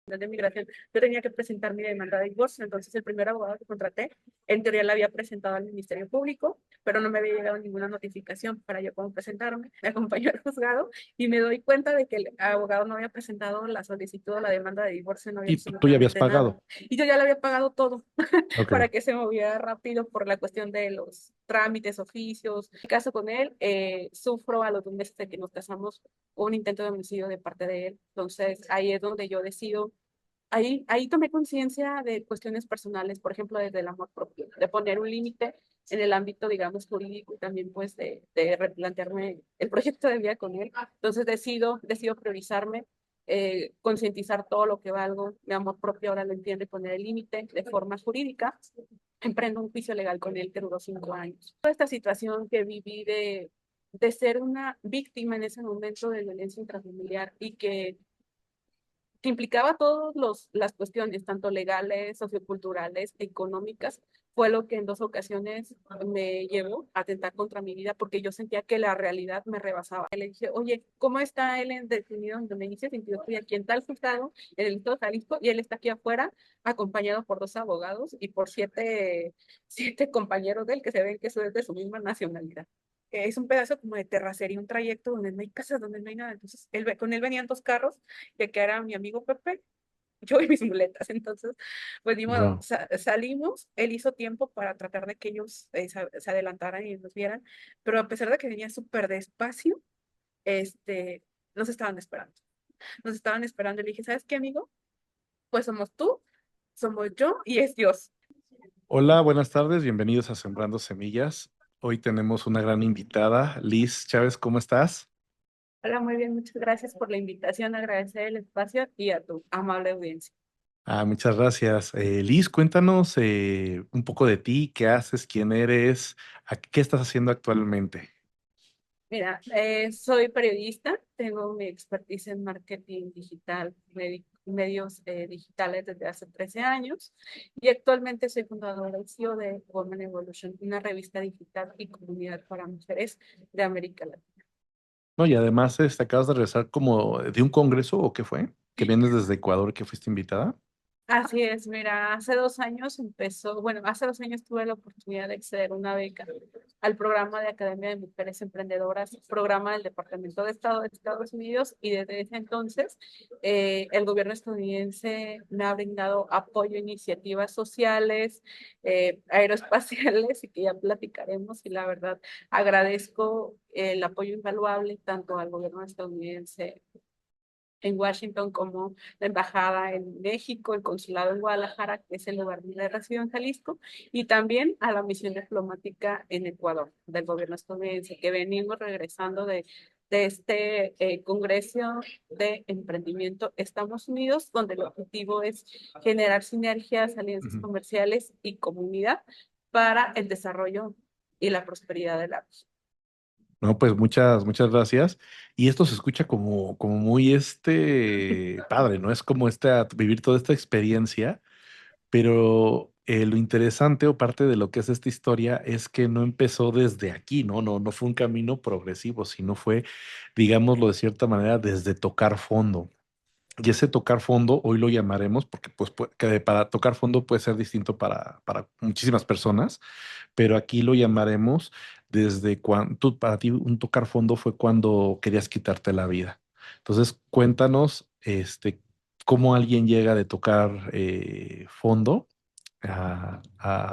de migración, yo tenía que presentar mi demanda de divorcio. Entonces, el primer abogado que contraté, en teoría la había presentado al Ministerio Público, pero no me había llegado ninguna notificación para yo cómo presentarme. Me acompañó al juzgado y me doy cuenta de que el abogado no había presentado la solicitud o la demanda de divorcio, no había Y tú ya habías absolutamente nada. pagado. Y yo ya le había pagado todo Ok. para que se moviera rápido por la cuestión de los trámites, oficios. En mi caso con él, sufro a los 2 meses de que nos casamos un intento de homicidio de parte de él. Entonces, ahí es donde yo decido. Ahí tomé conciencia de cuestiones personales, por ejemplo, desde el amor propio, de poner un límite en el ámbito, digamos, jurídico y también pues de replantearme el proyecto de vida con él. Entonces decido priorizarme, concientizar todo lo que valgo. Mi amor propio ahora lo entiende, poner el límite de forma jurídica. Emprendo un juicio legal con él que duró 5 años. Toda esta situación que viví de ser una víctima en ese momento de violencia intrafamiliar y que implicaba todas las cuestiones, tanto legales, socioculturales, económicas, fue lo que en 2 ocasiones me llevó a atentar contra mi vida porque yo sentía que la realidad me rebasaba. Le dije, oye, ¿cómo está él definido? Donde me dice, yo estoy aquí en tal juzgado, en el estado de Jalisco, y él está aquí afuera, acompañado por 2 abogados y por siete compañeros de él que se ven que son de su misma nacionalidad. Es un pedazo como de terracería, un trayecto donde no hay casas, donde no hay nada. Entonces, con él venían 2 carros, ya que era mi amigo Pepe, yo y mis muletas. Entonces, pues ni modo, Wow. salimos, él hizo tiempo para tratar de que ellos se adelantaran y nos vieran, pero a pesar de que venía súper despacio, este, nos estaban esperando. Nos estaban esperando y le dije, ¿sabes qué, amigo? Pues somos tú, somos yo y es Dios. Hola, buenas tardes, bienvenidos a Sembrando Semillas. Hoy tenemos una gran invitada, Liz Chávez, ¿cómo estás? Hola, muy bien, muchas gracias por la invitación, agradecer el espacio y a tu amable audiencia. Muchas gracias. Liz, cuéntanos un poco de ti, qué haces, quién eres, qué estás haciendo actualmente. Mira, soy periodista, tengo mi expertise en marketing digital, medios digitales desde hace 13 años y actualmente soy fundadora y CEO de Women Evolution, una revista digital y comunidad para mujeres de América Latina. No, y además acabas de regresar como de un congreso o qué fue, que vienes desde Ecuador, que fuiste invitada. Así es, mira, hace 2 años tuve la oportunidad de acceder a una beca al programa de Academia de Mujeres Emprendedoras, programa del Departamento de Estado de Estados Unidos, y desde ese entonces el gobierno estadounidense me ha brindado apoyo a iniciativas sociales, aeroespaciales, y que ya platicaremos, y la verdad agradezco el apoyo invaluable tanto al gobierno estadounidense en Washington como la embajada en México, el consulado en Guadalajara, que es el lugar donde resido en Jalisco, y también a la misión diplomática en Ecuador del gobierno estadounidense, que venimos regresando de este Congreso de Emprendimiento Estamos Unidos, donde el objetivo es generar sinergias, alianzas Ujú. comerciales y comunidad para el desarrollo y la prosperidad de la región. No, pues muchas gracias. Y esto se escucha como muy padre, ¿no? Es como vivir toda esta experiencia. Pero lo interesante o parte de lo que es esta historia es que no empezó desde aquí, ¿no? No fue un camino progresivo, sino fue, digámoslo de cierta manera, desde tocar fondo. Y ese tocar fondo, hoy lo llamaremos, porque pues que para tocar fondo puede ser distinto para muchísimas personas, pero aquí lo llamaremos desde cuando, para ti un tocar fondo fue cuando querías quitarte la vida. Entonces, cuéntanos, cómo alguien llega de tocar fondo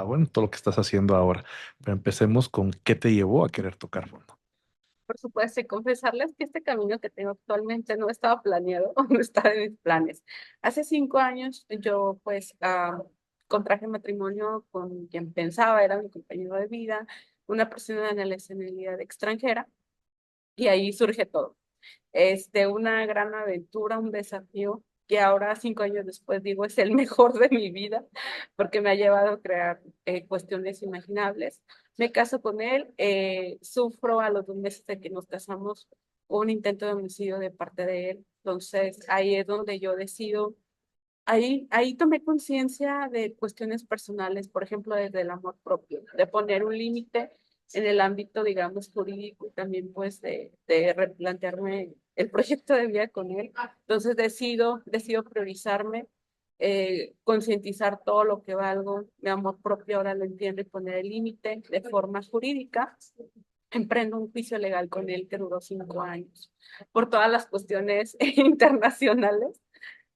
bueno, todo lo que estás haciendo ahora. Pero empecemos con qué te llevó a querer tocar fondo. Por supuesto, y confesarles que este camino que tengo actualmente no estaba planeado o no estaba en mis planes. Hace 5 años yo pues contraje matrimonio con quien pensaba era mi compañero de vida, una persona de nacionalidad extranjera, y ahí surge todo. Una gran aventura, un desafío que ahora, 5 años después, digo, es el mejor de mi vida, porque me ha llevado a crear cuestiones imaginables. Me caso con él, sufro a los 2 meses de que nos casamos un intento de homicidio de parte de él. Entonces, ahí es donde yo decido. Ahí tomé conciencia de cuestiones personales, por ejemplo, desde el amor propio, de poner un límite en el ámbito, digamos, jurídico y también pues de replantearme el proyecto de vida con él. Entonces decido priorizarme, concientizar todo lo que valgo, mi amor propio ahora lo entiendo y poner el límite de forma jurídica. Emprendo un juicio legal con él que duró 5 años por todas las cuestiones internacionales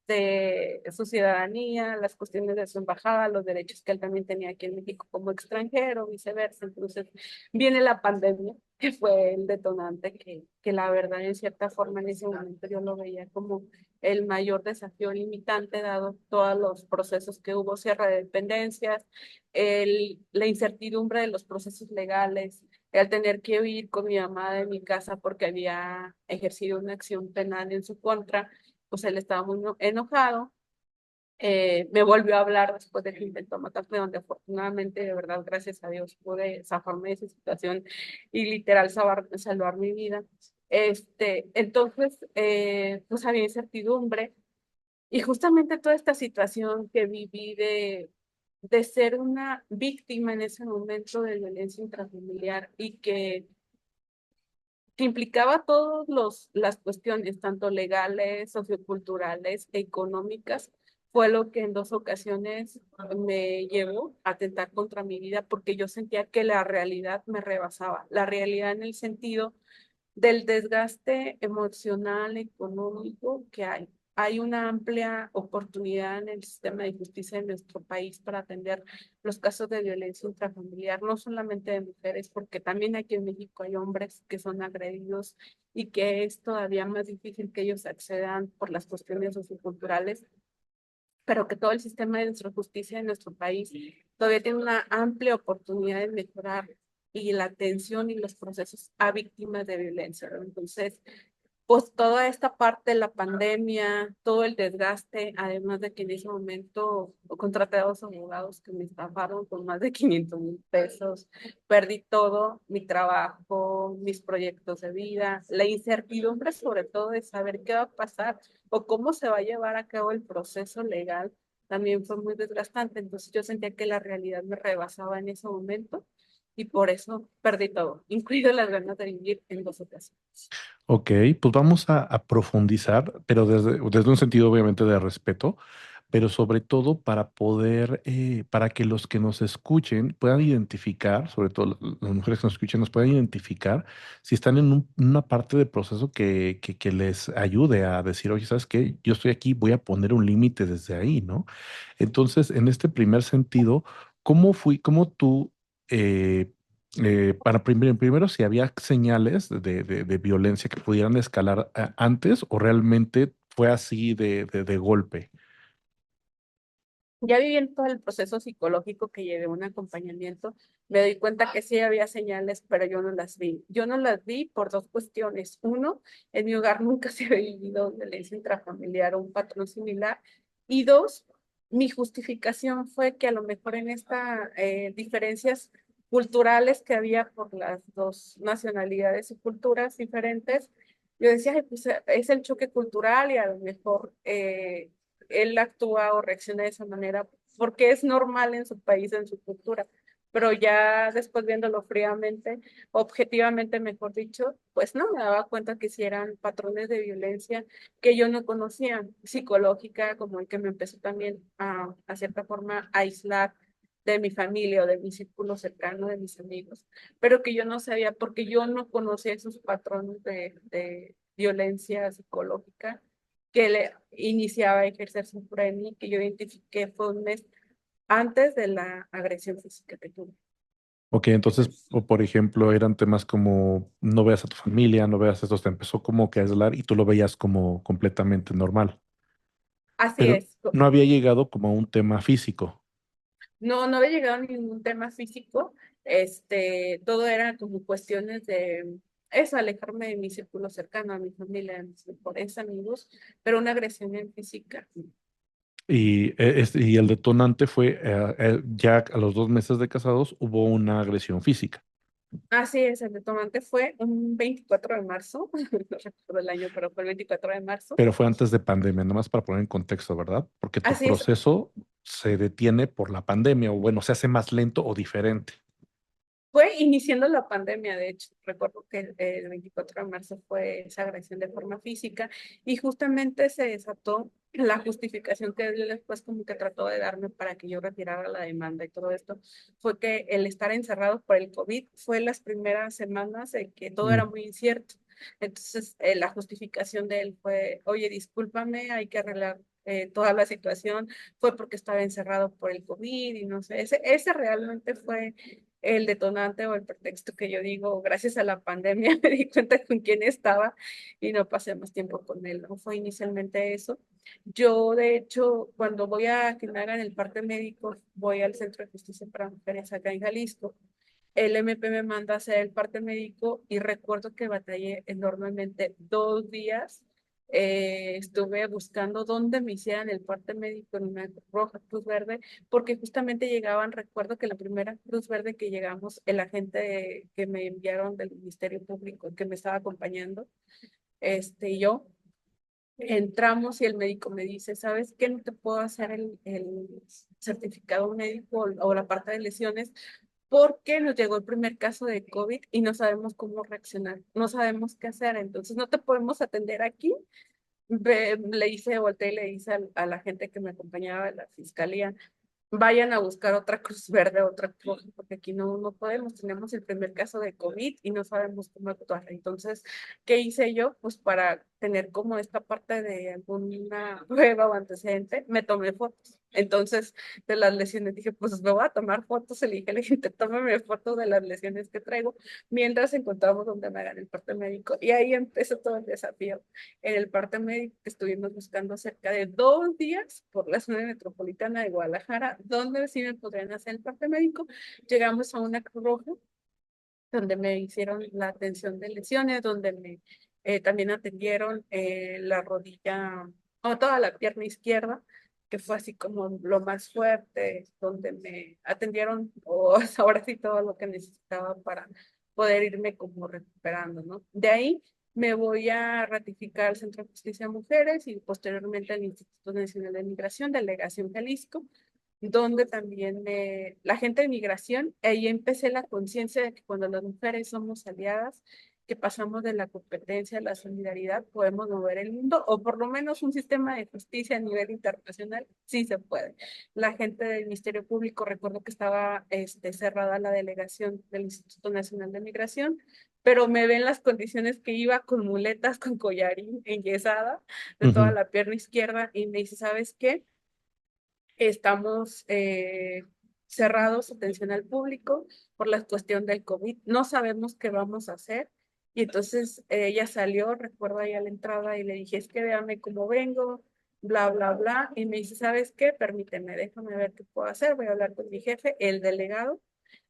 de su ciudadanía, las cuestiones de su embajada, los derechos que él también tenía aquí en México como extranjero, viceversa. Entonces viene la pandemia, que fue el detonante, que la verdad en cierta forma en ese momento yo lo veía como el mayor desafío limitante, dado todos los procesos que hubo, cierre de dependencias, la incertidumbre de los procesos legales, el tener que huir con mi mamá de mi casa porque había ejercido una acción penal en su contra, pues él estaba muy enojado. Me volvió a hablar después de que intentó matarme, donde afortunadamente, de verdad, gracias a Dios, pude zafarme de esa situación y literal salvar mi vida. Entonces, pues había incertidumbre y justamente toda esta situación que viví de ser una víctima en ese momento de violencia intrafamiliar y que implicaba todas las cuestiones, tanto legales, socioculturales, económicas, fue lo que en 2 ocasiones me llevó a atentar contra mi vida porque yo sentía que la realidad me rebasaba, la realidad en el sentido del desgaste emocional, económico que hay. Hay una amplia oportunidad en el sistema de justicia de nuestro país para atender los casos de violencia intrafamiliar, no solamente de mujeres, porque también aquí en México hay hombres que son agredidos y que es todavía más difícil que ellos accedan por las cuestiones socioculturales, pero que todo el sistema de nuestra justicia en nuestro país todavía tiene una amplia oportunidad de mejorar y la atención y los procesos a víctimas de violencia, ¿no? Entonces, pues toda esta parte de la pandemia, todo el desgaste, además de que en ese momento contraté a 2 abogados que me estafaron con más de 500,000 pesos, perdí todo, mi trabajo, mis proyectos de vida, la incertidumbre sobre todo de saber qué va a pasar o cómo se va a llevar a cabo el proceso legal, también fue muy desgastante. Entonces yo sentía que la realidad me rebasaba en ese momento y por eso perdí todo, incluido las ganas de vivir en 2 ocasiones. Ok, pues vamos a profundizar, pero desde un sentido obviamente de respeto, pero sobre todo para poder, para que los que nos escuchen puedan identificar, sobre todo las mujeres que nos escuchen, nos puedan identificar si están en una parte del proceso que les ayude a decir, oye, ¿sabes qué? Yo estoy aquí, voy a poner un límite desde ahí, ¿no? Entonces, en este primer sentido, cómo tú, para primero, si había señales de violencia que pudieran escalar antes o realmente fue así de golpe? Ya viviendo todo el proceso psicológico que llevé un acompañamiento, me doy cuenta que sí había señales, pero yo no las vi. Yo no las vi por 2 cuestiones. Uno, en mi hogar nunca se había vivido violencia intrafamiliar o un patrón similar. Y dos, mi justificación fue que a lo mejor en estas diferencias culturales que había por las dos nacionalidades y culturas diferentes, yo decía: "Ay, pues es el choque cultural y a lo mejor él actúa o reacciona de esa manera porque es normal en su país, en su cultura". Pero ya después viéndolo fríamente, objetivamente, mejor dicho, pues no me daba cuenta que sí eran patrones de violencia que yo no conocía, psicológica, como el que me empezó también a cierta forma a aislar de mi familia o de mi círculo cercano, de mis amigos, pero que yo no sabía porque yo no conocía esos patrones de violencia psicológica que le iniciaba a ejercer sobre mí, que yo identifiqué fue un mes antes de la agresión física que tuve. Ok, entonces, o por ejemplo, eran temas como no veas a tu familia, no veas esto, te empezó como que a aislar y tú lo veías como completamente normal, Así pero es. no había llegado como a un tema físico. No, no había llegado a ningún tema físico. Todo era como cuestiones de eso, alejarme de mi círculo cercano, a mi familia, a mis mejores amigos, pero una agresión en física. Y el detonante fue, ya a los 2 meses de casados hubo una agresión física, Así es, el detonante fue un 24 de marzo, no recuerdo el año, pero fue el 24 de marzo. pero fue antes de pandemia, nada más para poner en contexto, ¿verdad? Porque tu Así es. proceso se detiene por la pandemia, o bueno, se hace más lento o diferente. Fue iniciando la pandemia, de hecho. Recuerdo que el 24 de marzo fue esa agresión de forma física y justamente se desató la justificación que él después como que trató de darme para que yo retirara la demanda y todo esto, fue que el estar encerrado por el COVID fue las primeras semanas en que todo era Mm, muy incierto. Entonces, la justificación de él fue, oye, discúlpame, hay que arreglar toda la situación, fue porque estaba encerrado por el COVID y no sé, ese realmente fue el detonante o el pretexto que yo digo, gracias a la pandemia me di cuenta con quién estaba y no pasé más tiempo con él, ¿no? Fue inicialmente eso. Yo, de hecho, cuando voy a que me hagan el parte médico, voy al Centro de Justicia para Mujeres acá en Jalisco. El MP me manda a hacer el parte médico y recuerdo que batallé enormemente 2 días. Estuve buscando dónde me hicieran el parte médico en una roja Cruz Verde, porque justamente llegaban, recuerdo que la primera Cruz Verde que llegamos, el agente que me enviaron del Ministerio Público, que me estaba acompañando, y yo, entramos y el médico me dice, ¿sabes qué? No te puedo hacer el certificado médico o la parte de lesiones porque nos llegó el primer caso de COVID y no sabemos cómo reaccionar, no sabemos qué hacer, entonces no te podemos atender aquí. Le hice, volteé y le hice a la gente que me acompañaba de la fiscalía, vayan a buscar otra Cruz Verde, otra Cruz, porque aquí no podemos, tenemos el primer caso de COVID y no sabemos cómo actuar. Entonces, ¿qué hice yo? Pues para tener como esta parte de alguna prueba o antecedente, me tomé fotos. Entonces, de las lesiones, dije, pues me voy a tomar fotos, le a la gente, tómame fotos de las lesiones que traigo, mientras encontramos donde me hagan el parte médico. Y ahí empezó todo el desafío. En el parte médico que estuvimos buscando cerca de 2 días por la zona metropolitana de Guadalajara, donde sí me podrían hacer el parte médico. Llegamos a una Cruz Roja, donde me hicieron la atención de lesiones, donde me también atendieron la rodilla o toda la pierna izquierda, que fue así como lo más fuerte, donde me atendieron o ahora sí todo lo que necesitaba para poder irme como recuperando, ¿no? De ahí me voy a ratificar al Centro de Justicia de Mujeres y posteriormente al Instituto Nacional de Migración, Delegación Jalisco, donde también la gente de migración, ahí empecé la conciencia de que cuando las mujeres somos aliadas, que pasamos de la competencia a la solidaridad, podemos mover el mundo, o por lo menos un sistema de justicia a nivel internacional, sí se puede. La gente del Ministerio Público, recuerdo que estaba cerrada la delegación del Instituto Nacional de Migración, pero me ven las condiciones que iba con muletas, con collarín, enyesada, de toda ujú. la pierna izquierda, y me dice, ¿sabes qué? Estamos cerrados, atención al público, por la cuestión del COVID. No sabemos qué vamos a hacer. Y entonces ella salió, recuerdo ahí a la entrada, y le dije, es que véame cómo vengo, bla, bla, bla. Y me dice, ¿sabes qué? Permíteme, déjame ver qué puedo hacer. Voy a hablar con mi jefe, el delegado.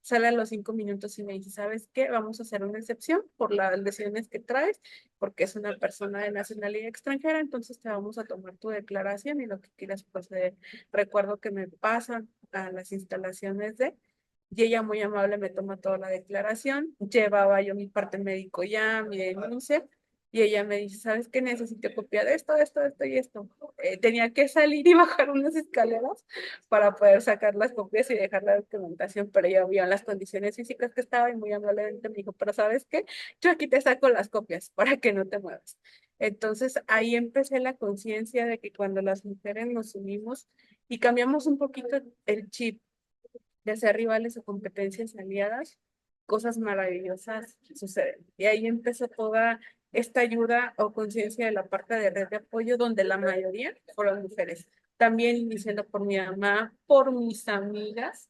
Sale a los 5 minutos y me dice, ¿sabes qué? Vamos a hacer una excepción por las lesiones que traes, porque es una persona de nacionalidad extranjera, entonces te vamos a tomar tu declaración y lo que quieras proceder. Recuerdo que me pasan a las instalaciones y ella muy amable me toma toda la declaración, llevaba yo mi parte médico ya, mi denuncia, y ella me dice, ¿sabes qué? Necesito copia de esto, esto, esto y esto. Tenía que salir y bajar unas escaleras para poder sacar las copias y dejar la documentación, pero ella vio las condiciones físicas que estaba y muy amablemente me dijo, pero ¿sabes qué? Yo aquí te saco las copias para que no te muevas. Entonces ahí empecé la conciencia de que cuando las mujeres nos unimos y cambiamos un poquito el chip de ser rivales o competencias aliadas, cosas maravillosas suceden. Y ahí empezó toda esta ayuda o conciencia de la parte de red de apoyo, donde la mayoría fueron mujeres. También iniciando por mi mamá, por mis amigas,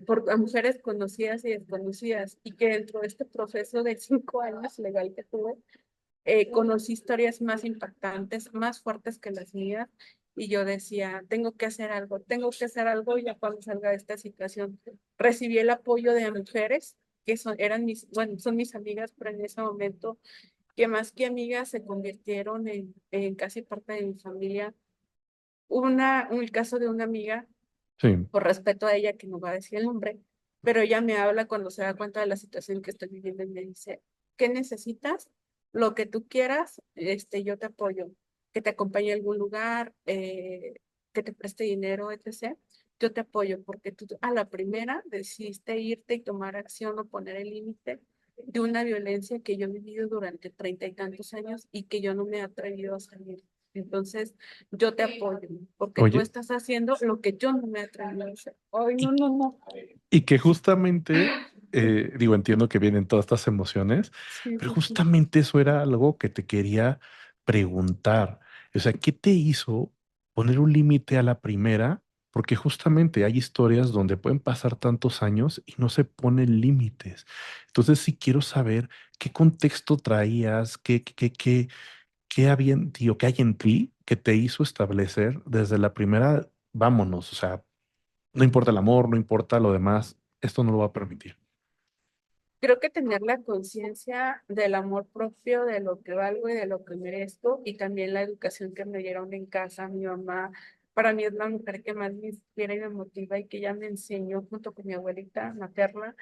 por mujeres conocidas y desconocidas, y que dentro de este proceso de 5 años legal que tuve, conocí historias más impactantes, más fuertes que las mías, y yo decía, tengo que hacer algo ya cuando salga de esta situación. Recibí el apoyo de mujeres que eran bueno, son mis amigas, pero en ese momento, que más que amigas se convirtieron en casi parte de mi familia. Un caso de una amiga, Sí. por respeto a ella, que no va a decir el nombre, pero ella me habla cuando se da cuenta de la situación que estoy viviendo y me dice, ¿qué necesitas? Lo que tú quieras, yo te apoyo, que te acompañe a algún lugar, que te preste dinero, etc. yo te apoyo porque tú a la primera decidiste irte y tomar acción o poner el límite de una violencia que yo he vivido durante 30 y tantos años y que yo no me he atrevido a salir. Entonces, yo te apoyo porque tú Oye, estás haciendo lo que yo no me he atrevido a hacer. Ay, no, y, no, no. y que justamente, digo, entiendo que vienen todas estas emociones, Sí, pero sí, sí. justamente eso era algo que te quería preguntar. O sea, ¿qué te hizo poner un límite a la primera? Porque justamente hay historias donde pueden pasar tantos años y no se ponen límites. Entonces, sí quiero saber qué contexto traías, qué había en ti o qué hay en ti que te hizo establecer desde la primera, vámonos, o sea, no importa el amor, no importa lo demás, esto no lo va a permitir. Creo que tener la conciencia del amor propio, de lo que valgo y de lo que merezco, y también la educación que me dieron en casa, mi mamá, para mí es la mujer que más me inspira y me motiva y que ella me enseñó junto con mi abuelita materna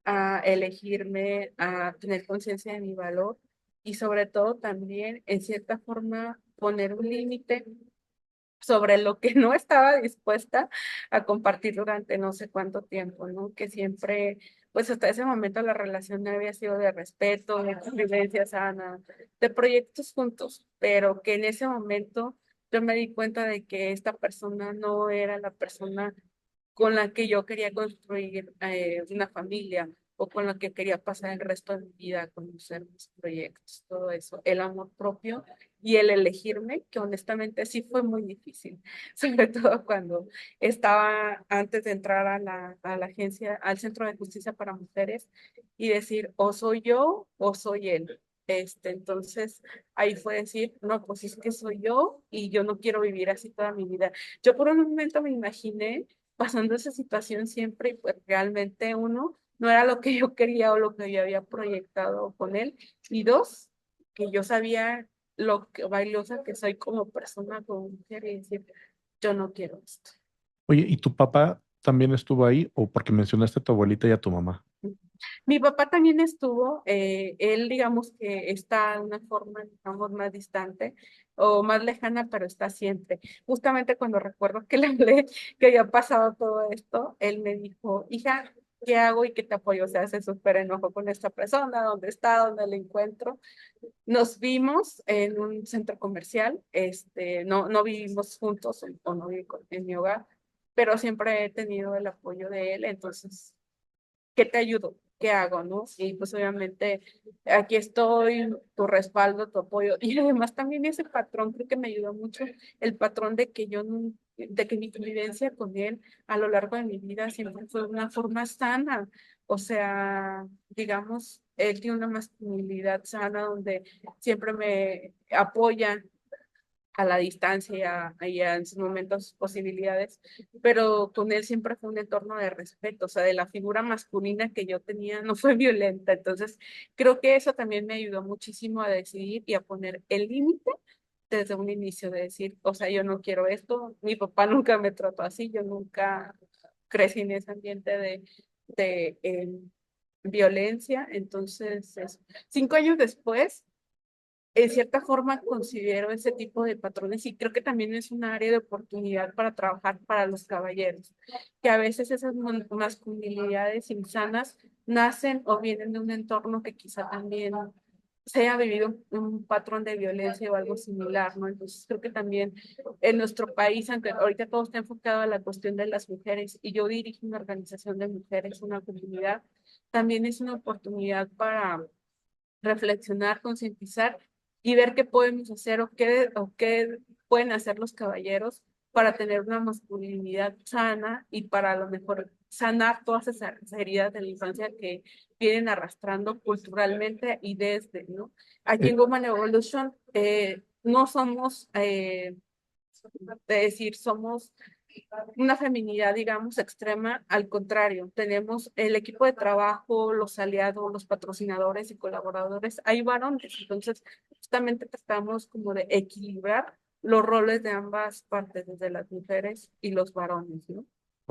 a elegirme, a tener conciencia de mi valor y sobre todo también, en cierta forma, poner un límite sobre lo que no estaba dispuesta a compartir durante no sé cuánto tiempo, ¿no? Que siempre, pues hasta ese momento la relación había sido de respeto, de convivencia sana, de proyectos juntos, pero que en ese momento yo me di cuenta de que esta persona no era la persona con la que yo quería construir una familia o con la que quería pasar el resto de mi vida, conocer mis proyectos, todo eso, el amor propio y el elegirme, que honestamente sí fue muy difícil, sobre todo cuando estaba antes de entrar a la agencia, al Centro de Justicia para Mujeres y decir, o soy yo o soy él. Entonces ahí fue decir, no, pues es que soy yo y yo no quiero vivir así toda mi vida. Yo por un momento me imaginé pasando esa situación siempre y pues realmente uno no era lo que yo quería o lo que yo había proyectado con él. Y dos, que yo sabía lo que valiosa que soy como persona, como mujer y decir, yo no quiero esto. Oye, ¿y tu papá también estuvo ahí o porque mencionaste a tu abuelita y a tu mamá? Mi papá también estuvo, él digamos que está de una forma, digamos, más distante o más lejana, pero está siempre. Justamente cuando recuerdo que le hablé que había pasado todo esto, él me dijo, hija, ¿qué hago y qué te apoyo? O sea, se súper enojó con esta persona, dónde está, dónde la encuentro. Nos vimos en un centro comercial, no, no vivimos juntos o no viví en mi hogar, pero siempre he tenido el apoyo de él, entonces ¿qué te ayudo? ¿Qué hago? ¿No? Y pues obviamente aquí estoy, tu respaldo, tu apoyo. Y además también ese patrón creo que me ayudó mucho, el patrón de que yo no, de que mi convivencia con él a lo largo de mi vida siempre fue una forma sana. O sea, digamos, él tiene una masculinidad sana donde siempre me apoya a la distancia y en sus momentos posibilidades, pero con él siempre fue un entorno de respeto, o sea, de la figura masculina que yo tenía no fue violenta, entonces creo que eso también me ayudó muchísimo a decidir y a poner el límite desde un inicio, de decir, o sea, yo no quiero esto, mi papá nunca me trató así, yo nunca crecí en ese ambiente de violencia, entonces, 5 años después, en cierta forma considero ese tipo de patrones y creo que también es un área de oportunidad para trabajar para los caballeros, que a veces esas masculinidades insanas nacen o vienen de un entorno que quizá también se haya vivido un patrón de violencia o algo similar, ¿no? Entonces creo que también en nuestro país, aunque ahorita todo está enfocado a la cuestión de las mujeres y yo dirijo una organización de mujeres, una comunidad, también es una oportunidad para reflexionar, concientizar y ver qué podemos hacer o qué pueden hacer los caballeros para tener una masculinidad sana y para a lo mejor sanar todas esas heridas de la infancia que vienen arrastrando culturalmente y desde, ¿no? Aquí Eh, en Woman Evolution no somos, de decir, somos una feminidad, digamos, extrema, al contrario, tenemos el equipo de trabajo, los aliados, los patrocinadores y colaboradores, hay varones, entonces justamente tratamos como de equilibrar los roles de ambas partes, desde las mujeres y los varones, ¿no?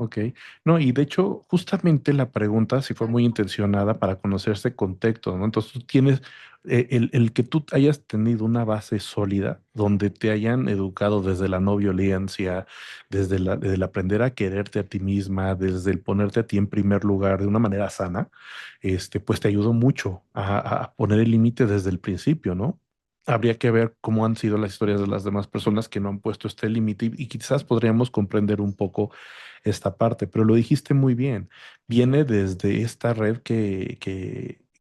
Ok, no, y de hecho, justamente la pregunta sí fue muy intencionada para conocer este contexto, ¿no? Entonces, tú tienes el que tú hayas tenido una base sólida donde te hayan educado desde la no violencia, desde el aprender a quererte a ti misma, desde el ponerte a ti en primer lugar de una manera sana, pues te ayudó mucho a poner el límite desde el principio, ¿no? Habría que ver cómo han sido las historias de las demás personas que no han puesto este límite y quizás podríamos comprender un poco esta parte, pero lo dijiste muy bien. Viene desde esta red pues,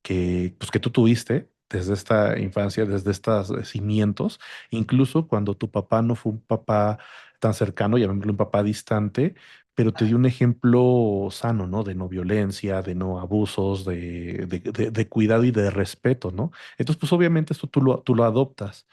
que tú tuviste desde esta infancia, desde estos cimientos, incluso cuando tu papá no fue un papá tan cercano, llamémoslo un papá distante, pero te dio un ejemplo sano, ¿no? De no violencia, de no abusos, de cuidado y de respeto, ¿no? Entonces, pues obviamente esto tú lo adoptas.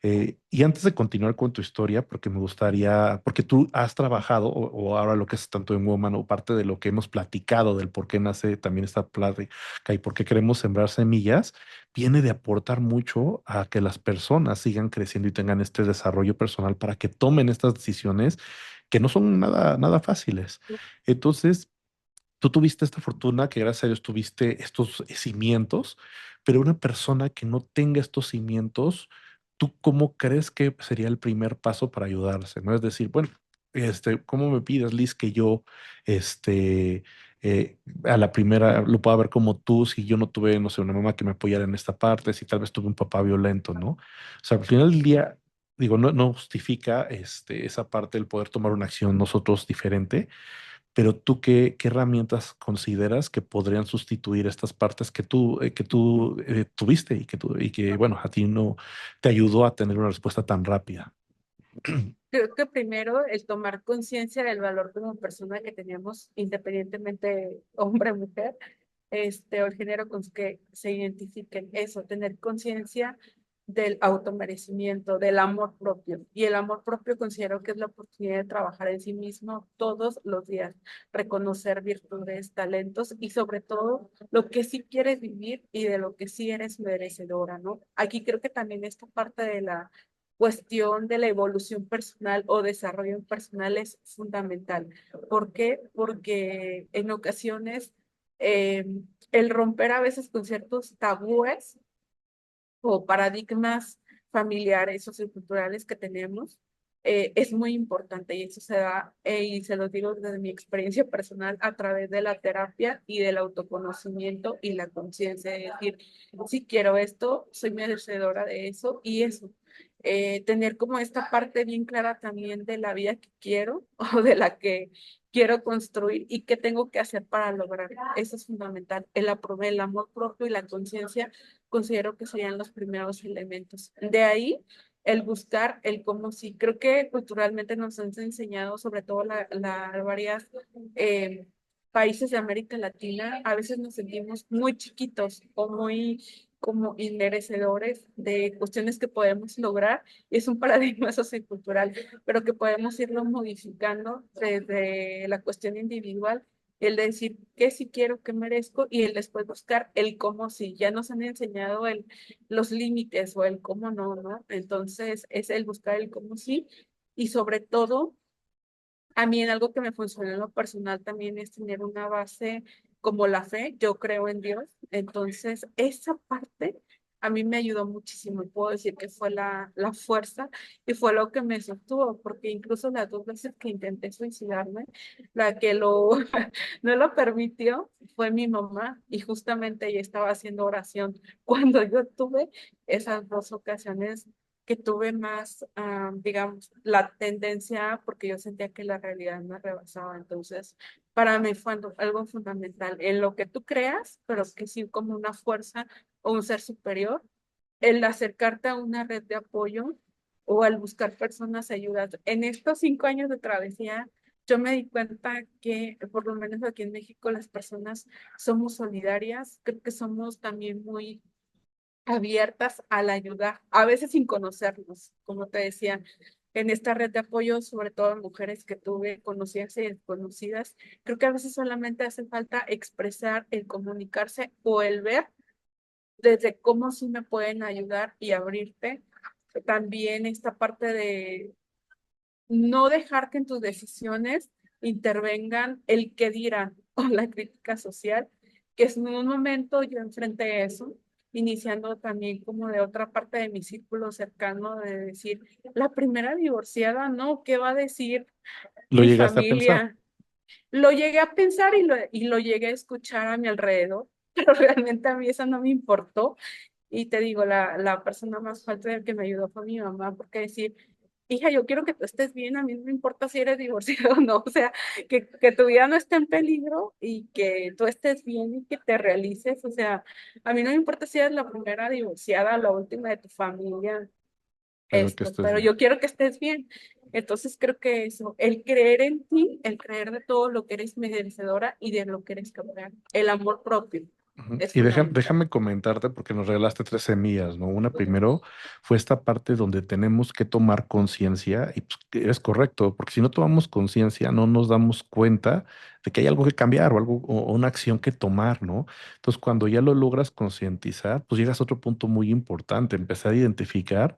Y antes de continuar con tu historia, porque me gustaría, porque tú has trabajado, o ahora lo que es tanto en Woman, o parte de lo que hemos platicado del por qué nace también esta plática y por qué queremos sembrar semillas, viene de aportar mucho a que las personas sigan creciendo y tengan este desarrollo personal para que tomen estas decisiones que no son nada fáciles. Entonces, tú tuviste esta fortuna que gracias a Dios tuviste estos cimientos, pero una persona que no tenga estos cimientos, ¿tú cómo crees que sería el primer paso para ayudarse? ¿No? Es decir, bueno, ¿cómo me pides, Liz, que yo, este, a la primera lo pueda ver como tú, si yo no tuve, no sé, una mamá que me apoyara en esta parte, si tal vez tuve un papá violento, ¿no? O sea, al final del día, digo, no justifica esa parte del poder tomar una acción nosotros diferente, pero tú, ¿qué herramientas consideras que podrían sustituir estas partes que tú tuviste y que, bueno, a ti no te ayudó a tener una respuesta tan rápida? Creo que primero el tomar conciencia del valor como persona que teníamos, independientemente hombre o mujer, o el género con que se identifiquen, eso, tener conciencia del automerecimiento, del amor propio. Y el amor propio considero que es la oportunidad de trabajar en sí mismo todos los días, reconocer virtudes, talentos y sobre todo lo que sí quieres vivir y de lo que sí eres merecedora, ¿no? Aquí creo que también esta parte de la cuestión de la evolución personal o desarrollo personal es fundamental. ¿Por qué? Porque en ocasiones eh, el romper a veces con ciertos tabúes o paradigmas familiares o socioculturales que tenemos es muy importante y eso se da, y se lo digo desde mi experiencia personal, a través de la terapia y del autoconocimiento y la conciencia de decir, si quiero esto, soy merecedora de eso y eso. Tener como esta parte bien clara también de la vida que quiero o de la que quiero construir y qué tengo que hacer para lograr. Eso es fundamental. El amor propio y la conciencia considero que serían los primeros elementos. De ahí el buscar el cómo sí. Creo que culturalmente nos han enseñado, sobre todo varias eh, países de América Latina, a veces nos sentimos muy chiquitos o muy como inmerecedores de cuestiones que podemos lograr, y es un paradigma sociocultural, pero que podemos irlo modificando desde la cuestión individual, el decir qué sí quiero, qué merezco, y el después buscar el cómo sí. Ya nos han enseñado los límites o el cómo no, ¿no? Entonces es el buscar el cómo sí, y sobre todo a mí en algo que me funciona en lo personal también es tener una base como la fe. Yo creo en Dios, entonces esa parte a mí me ayudó muchísimo y puedo decir que fue la fuerza y fue lo que me sostuvo, porque incluso las dos veces que intenté suicidarme, la que no lo permitió fue mi mamá, y justamente ella estaba haciendo oración cuando yo tuve esas dos ocasiones que tuve más, digamos, la tendencia, porque yo sentía que la realidad me rebasaba. Entonces, para mí fue algo fundamental en lo que tú creas, pero que sí como una fuerza o un ser superior, el acercarte a una red de apoyo o al buscar personas ayudas. En estos 5 años de travesía, yo me di cuenta que, por lo menos aquí en México, las personas somos solidarias, creo que somos también muy abiertas al ayudar, a veces sin conocernos, como te decía, en esta red de apoyo, sobre todo mujeres que tuve, conocidas y desconocidas, creo que a veces solamente hace falta expresar, el comunicarse o el ver desde cómo sí me pueden ayudar y abrirte. También esta parte de no dejar que en tus decisiones intervengan el qué dirán o la crítica social, que en un momento yo enfrenté eso, iniciando también como de otra parte de mi círculo cercano, de decir, la primera divorciada, ¿no? ¿Qué va a decir ¿Lo mi llegaste a pensar? familia? Lo llegué a pensar y lo llegué a escuchar a mi alrededor, pero realmente a mí eso no me importó. Y te digo, la persona más fuerte que me ayudó fue mi mamá, porque decir, hija, yo quiero que tú estés bien, a mí no me importa si eres divorciado o no, o sea, que tu vida no esté en peligro y que tú estés bien y que te realices, o sea, a mí no me importa si eres la primera divorciada o la última de tu familia, Pero que estés pero bien. yo quiero que estés bien. Entonces creo que eso, el creer en ti, el creer de todo lo que eres merecedora y de lo que eres capaz, el amor propio Ujú. es Y fundamental. déjame comentarte porque nos regalaste tres semillas, ¿no? Una primero fue esta parte donde tenemos que tomar conciencia y pues, que es correcto, porque si no tomamos conciencia no nos damos cuenta de que hay algo que cambiar o algo o una acción que tomar, ¿no? Entonces cuando ya lo logras concientizar, pues llegas a otro punto muy importante, empezar a identificar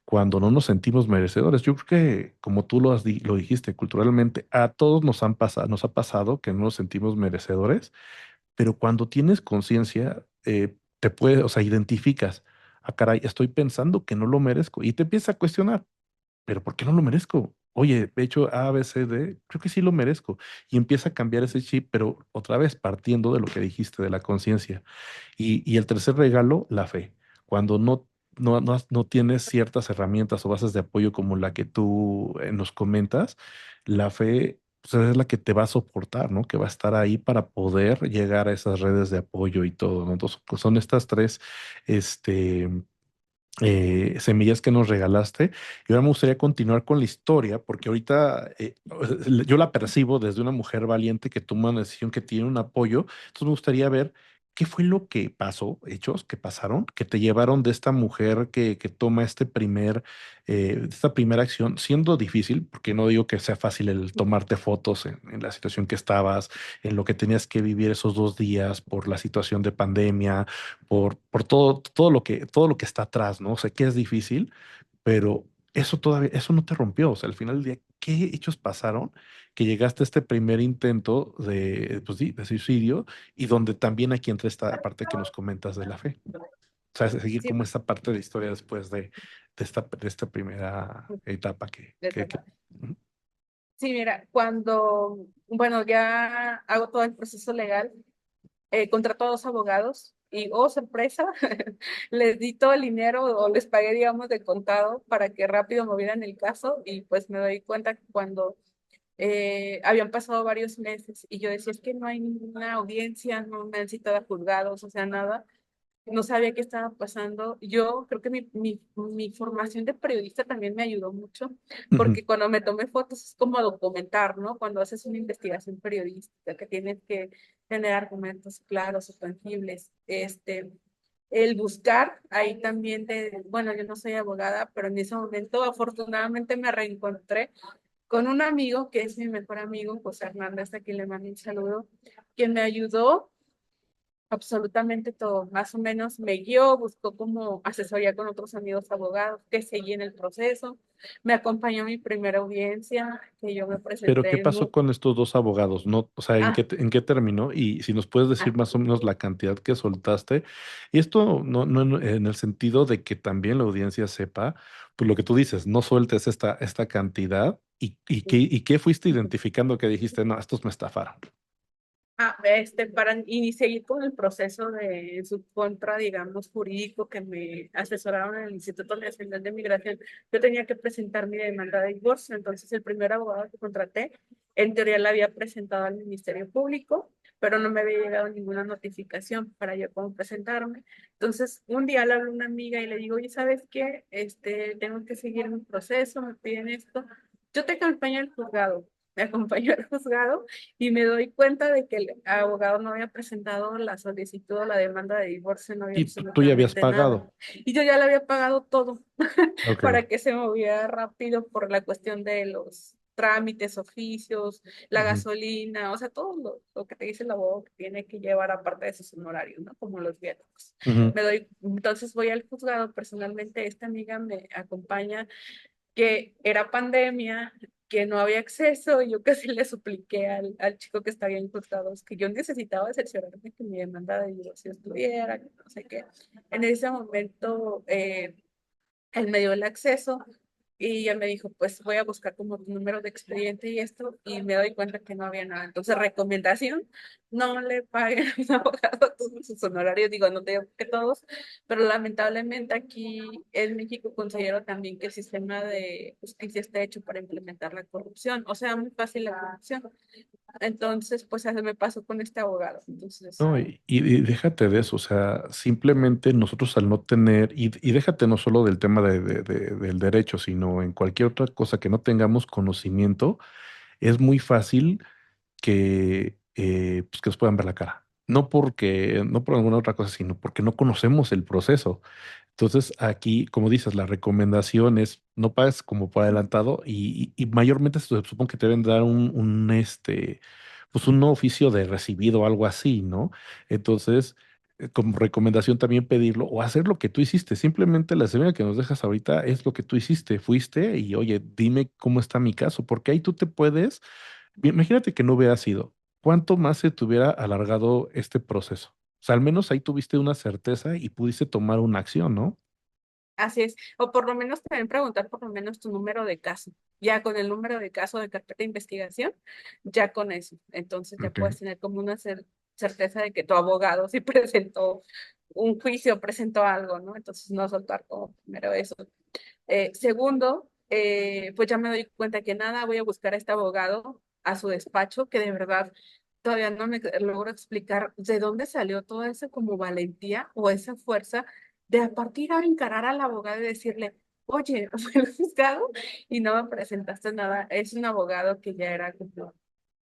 cuando no nos sentimos merecedores. Yo creo que como tú lo dijiste culturalmente, a todos nos ha pasado que no nos sentimos merecedores, pero cuando tienes conciencia, te puedes, o sea, identificas, ah, caray, estoy pensando que no lo merezco y te empiezas a cuestionar, pero ¿por qué no lo merezco? Oye, he hecho A, B, C, D, creo que sí lo merezco. Y empieza a cambiar ese chip, pero otra vez partiendo de lo que dijiste, de la conciencia. Y el tercer regalo, la fe. Cuando no tienes ciertas herramientas o bases de apoyo como la que tú nos comentas, la fe pues, es la que te va a soportar, ¿no? Que va a estar ahí para poder llegar a esas redes de apoyo y todo, ¿no? Entonces, pues, son estas tres, este, semillas que nos regalaste. Y ahora me gustaría continuar con la historia, porque ahorita yo la percibo desde una mujer valiente que toma una decisión, que tiene un apoyo. Entonces me gustaría ver qué fue lo que pasó, hechos que pasaron, que te llevaron de esta mujer que toma esta primera acción, siendo difícil, porque no digo que sea fácil el tomarte fotos en la situación que estabas, en lo que tenías que vivir esos 2 días por la situación de pandemia, por todo lo que está atrás, ¿no? O sea, que es difícil, pero eso no te rompió. O sea, al final del día, ¿qué hechos pasaron que llegaste a este primer intento pues sí, de suicidio y donde también aquí entra esta parte que nos comentas de la fe? O sea, seguir Sí, como esta parte de la historia después de esta primera etapa Ujú, sí, mira, cuando, bueno, ya hago todo el proceso legal, contrato a dos abogados y, oh, sorpresa, les di todo el dinero o les pagué, digamos, de contado para que rápido movieran el caso y pues me doy cuenta que cuando habían pasado varios meses y yo decía, es que no hay ninguna audiencia, no me han citado a juzgados, o sea, nada. No sabía qué estaba pasando. Yo creo que mi formación de periodista también me ayudó mucho, ujú. porque cuando me tomé fotos es como documentar, ¿no? Cuando haces una investigación periodística, que tienes que tener argumentos claros o tangibles. El buscar ahí también bueno, yo no soy abogada, pero en ese momento afortunadamente me reencontré con un amigo que es mi mejor amigo, José Hernández, a quien le mando un saludo, quien me ayudó absolutamente todo, más o menos me guió, buscó como asesoría con otros amigos abogados que seguí en el proceso, me acompañó a mi primera audiencia, que yo me Pero ¿qué presenté pasó con estos dos abogados? No, o sea, ah, en qué terminó? Y si nos puedes decir ah, más o menos la cantidad que soltaste. Y esto no en el sentido de que también la audiencia sepa, pues lo que tú dices, no sueltes esta cantidad y qué fuiste identificando que dijiste, no, estos me estafaron. y seguir con el proceso de su contra, digamos, jurídico que me asesoraron en el Instituto Nacional de Migración, yo tenía que presentar mi demanda de divorcio. Entonces, el primer abogado que contraté, en teoría la había presentado al Ministerio Público, pero no me había llegado ninguna notificación para yo cómo presentarme. Entonces, un día le hablo a una amiga y le digo, oye, ¿sabes qué? Tengo que seguir mi proceso, me piden esto. Yo te acompaño al juzgado. Me acompañó al juzgado y me doy cuenta de que el abogado no había presentado la solicitud o la demanda de divorcio, no había Y tú ya habías absolutamente nada. pagado. Y yo ya le había pagado todo Ok. para que se moviera rápido por la cuestión de los trámites, oficios, la Ujú, gasolina, o sea, todo lo que te dice el abogado que tiene que llevar aparte de sus honorarios, ¿no? Como los viáticos. ujú. Entonces voy al juzgado, personalmente esta amiga me acompaña, que era pandemia, que no había acceso, y yo casi le supliqué al chico que estaba en juzgados que yo necesitaba cerciorarme que mi demanda de divorcio estuviera, que no sé qué. En ese momento, él me dio el acceso y ella me dijo, pues voy a buscar como tu número de expediente y esto, y me doy cuenta que no había nada. Entonces, recomendación, no le paguen a un abogado todos sus honorarios, digo, no te digo que todos, pero lamentablemente aquí en México considero también que el sistema de justicia está hecho para implementar la corrupción, o sea, muy fácil la corrupción. Entonces, pues así me pasó con este abogado. Entonces, No, y déjate de eso, o sea, simplemente nosotros al no tener, y déjate no solo del tema del derecho, sino en cualquier otra cosa que no tengamos conocimiento, es muy fácil pues que nos puedan ver la cara. No por alguna otra cosa, sino porque no conocemos el proceso. Entonces, aquí, como dices, la recomendación es no pagues como por adelantado y mayormente se supone que te deben dar pues un oficio de recibido o algo así, ¿no? Entonces, como recomendación también pedirlo o hacer lo que tú hiciste. Simplemente la semilla que nos dejas ahorita es lo que tú hiciste. Fuiste y, oye, dime cómo está mi caso, porque ahí tú te puedes. Imagínate que no hubiera sido. ¿Cuánto más se te hubiera alargado este proceso? O sea, al menos ahí tuviste una certeza y pudiste tomar una acción, ¿no? así es, o por lo menos también preguntar por lo menos tu número de caso. Ya con el número de caso de carpeta de investigación, ya con eso. Entonces ya Ok. puedes tener como una certeza de que tu abogado sí presentó un juicio, presentó algo, ¿no? Entonces no soltar como primero eso. Segundo, pues ya me doy cuenta que nada, voy a buscar a este abogado a su despacho, que de verdad todavía no me logro explicar de dónde salió toda esa como valentía o esa fuerza de a partir ahora encarar al abogado y decirle, oye, fue el juzgado y no me presentaste nada. Es un abogado que ya era como,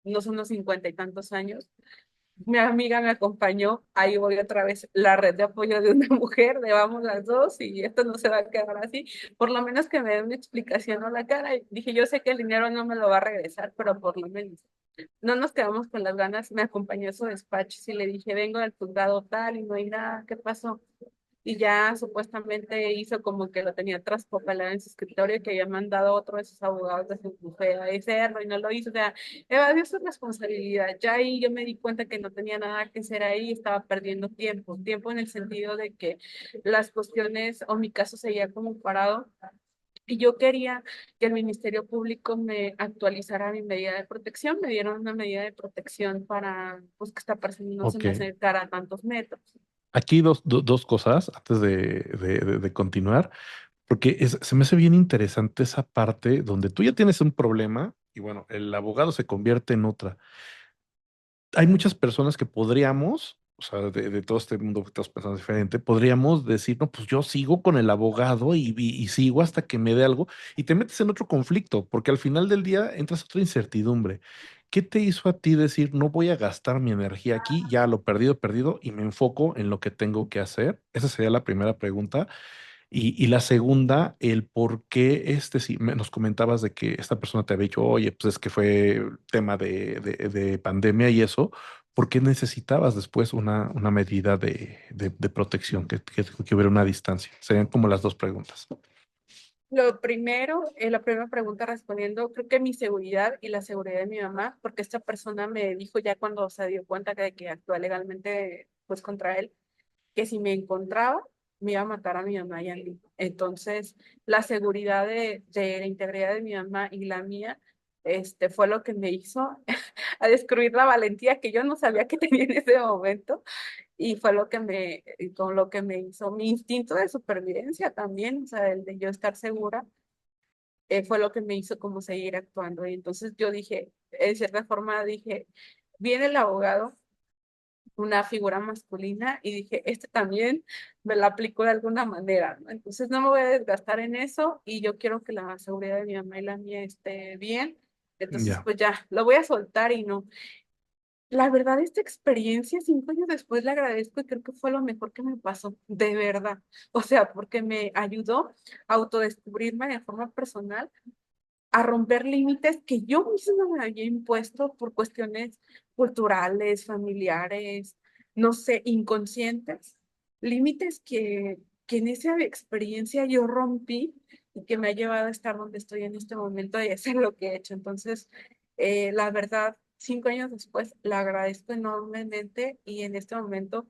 no son unos 50 y tantos años. Mi amiga me acompañó, ahí voy otra vez, la red de apoyo de una mujer, de vamos las dos y esto no se va a quedar así, por lo menos que me dé una explicación a la cara. Y dije, yo sé que el dinero no me lo va a regresar, pero por lo menos no nos quedamos con las ganas. Me acompañó a su despacho y le dije, vengo del juzgado tal y no hay nada, ¿qué pasó? Y ya supuestamente hizo como que lo tenía traspapelado en su escritorio, que había mandado otro de sus abogados de su bufete a hacerlo y no lo hizo. O sea, evadió su responsabilidad. Ya ahí yo me di cuenta que no tenía nada que hacer ahí, estaba perdiendo tiempo, tiempo en el sentido de que las cuestiones o mi caso seguía como parado. Y yo quería que el Ministerio Público me actualizara mi medida de protección, me dieron una medida de protección para pues, que esta persona no se Ok. me acercara a tantos metros. Aquí dos cosas antes de continuar, porque se me hace bien interesante esa parte donde tú ya tienes un problema y bueno, el abogado se convierte en otra. Hay muchas personas que podríamos, o sea, de todo este mundo que estamos pensando diferente, podríamos decir, no, pues yo sigo con el abogado y sigo hasta que me dé algo y te metes en otro conflicto, porque al final del día entras a otra incertidumbre. ¿Qué te hizo a ti decir, no voy a gastar mi energía aquí, ya lo perdido, perdido, y me enfoco en lo que tengo que hacer? Esa sería la primera pregunta. Y la segunda, el por qué si nos comentabas de que esta persona te había dicho, oye, pues es que fue tema de pandemia y eso, ¿por qué necesitabas después una medida de protección, que hubiera una distancia? Serían como las dos preguntas. Lo primero, la primera pregunta respondiendo, creo que mi seguridad y la seguridad de mi mamá, porque esta persona me dijo ya cuando se dio cuenta de que actúa legalmente pues contra él, que si me encontraba me iba a matar a mi mamá y a mí. Entonces, la seguridad de la integridad de mi mamá y la mía, fue lo que me hizo a descubrir la valentía que yo no sabía que tenía en ese momento y fue con lo que me hizo mi instinto de supervivencia también, o sea, el de yo estar segura, fue lo que me hizo como seguir actuando. Y entonces yo dije, en cierta forma dije, viene el abogado, una figura masculina, y dije, este también me la aplico de alguna manera, ¿no? Entonces no me voy a desgastar en eso y yo quiero que la seguridad de mi mamá y la mía esté bien. Entonces, Ya. pues ya, lo voy a soltar y no. La verdad, esta experiencia, 5 años después, le agradezco y creo que fue lo mejor que me pasó, de verdad. O sea, porque me ayudó a autodescubrirme de forma personal, a romper límites que yo misma me había impuesto por cuestiones culturales, familiares, no sé, inconscientes. Límites que en esa experiencia yo rompí y que me ha llevado a estar donde estoy en este momento y hacer lo que he hecho. Entonces, la verdad, 5 años después, la agradezco enormemente y en este momento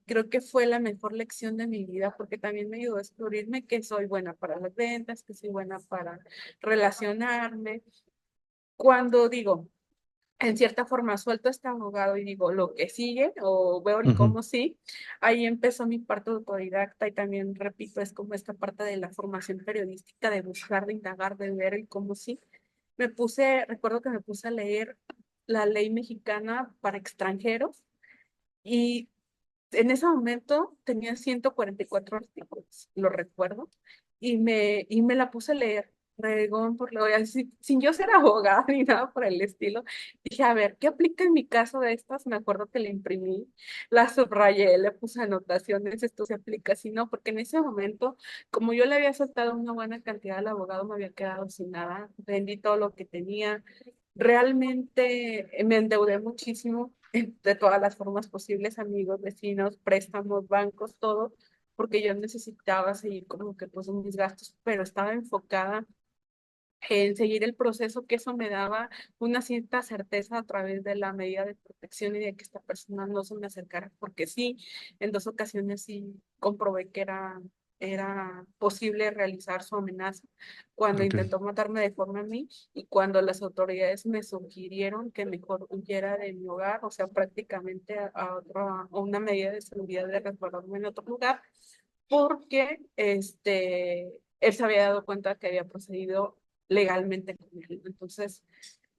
creo que fue la mejor lección de mi vida porque también me ayudó a descubrirme que soy buena para las ventas, que soy buena para relacionarme. Cuando digo, en cierta forma suelto a este abogado y digo lo que sigue o veo el Ujú. cómo sí, ahí empezó mi parte autodidacta y también, repito, es como esta parte de la formación periodística, de buscar, de indagar, de ver el cómo sí. Recuerdo que me puse a leer la ley mexicana para extranjeros y en ese momento tenía 144 artículos, lo recuerdo, y me la puse a leer, regón por lo así, sin yo ser abogada ni nada por el estilo. Dije, a ver, ¿qué aplica en mi caso de estas? Me acuerdo que la imprimí, la subrayé, le puse anotaciones, esto se aplica, si no, porque en ese momento, como yo le había soltado una buena cantidad al abogado, me había quedado sin nada, vendí todo lo que tenía. Realmente me endeudé muchísimo de todas las formas posibles, amigos, vecinos, préstamos, bancos, todo, porque yo necesitaba seguir como que pues mis gastos, pero estaba enfocada en seguir el proceso que eso me daba una cierta certeza a través de la medida de protección y de que esta persona no se me acercara, porque sí, en 2 ocasiones sí comprobé que era posible realizar su amenaza cuando Ok, intentó matarme de forma a mí y cuando las autoridades me sugirieron que mejor huyera de mi hogar, o sea, prácticamente a una medida de seguridad de resguardarme en otro lugar, porque él se había dado cuenta que había procedido legalmente con él. Entonces,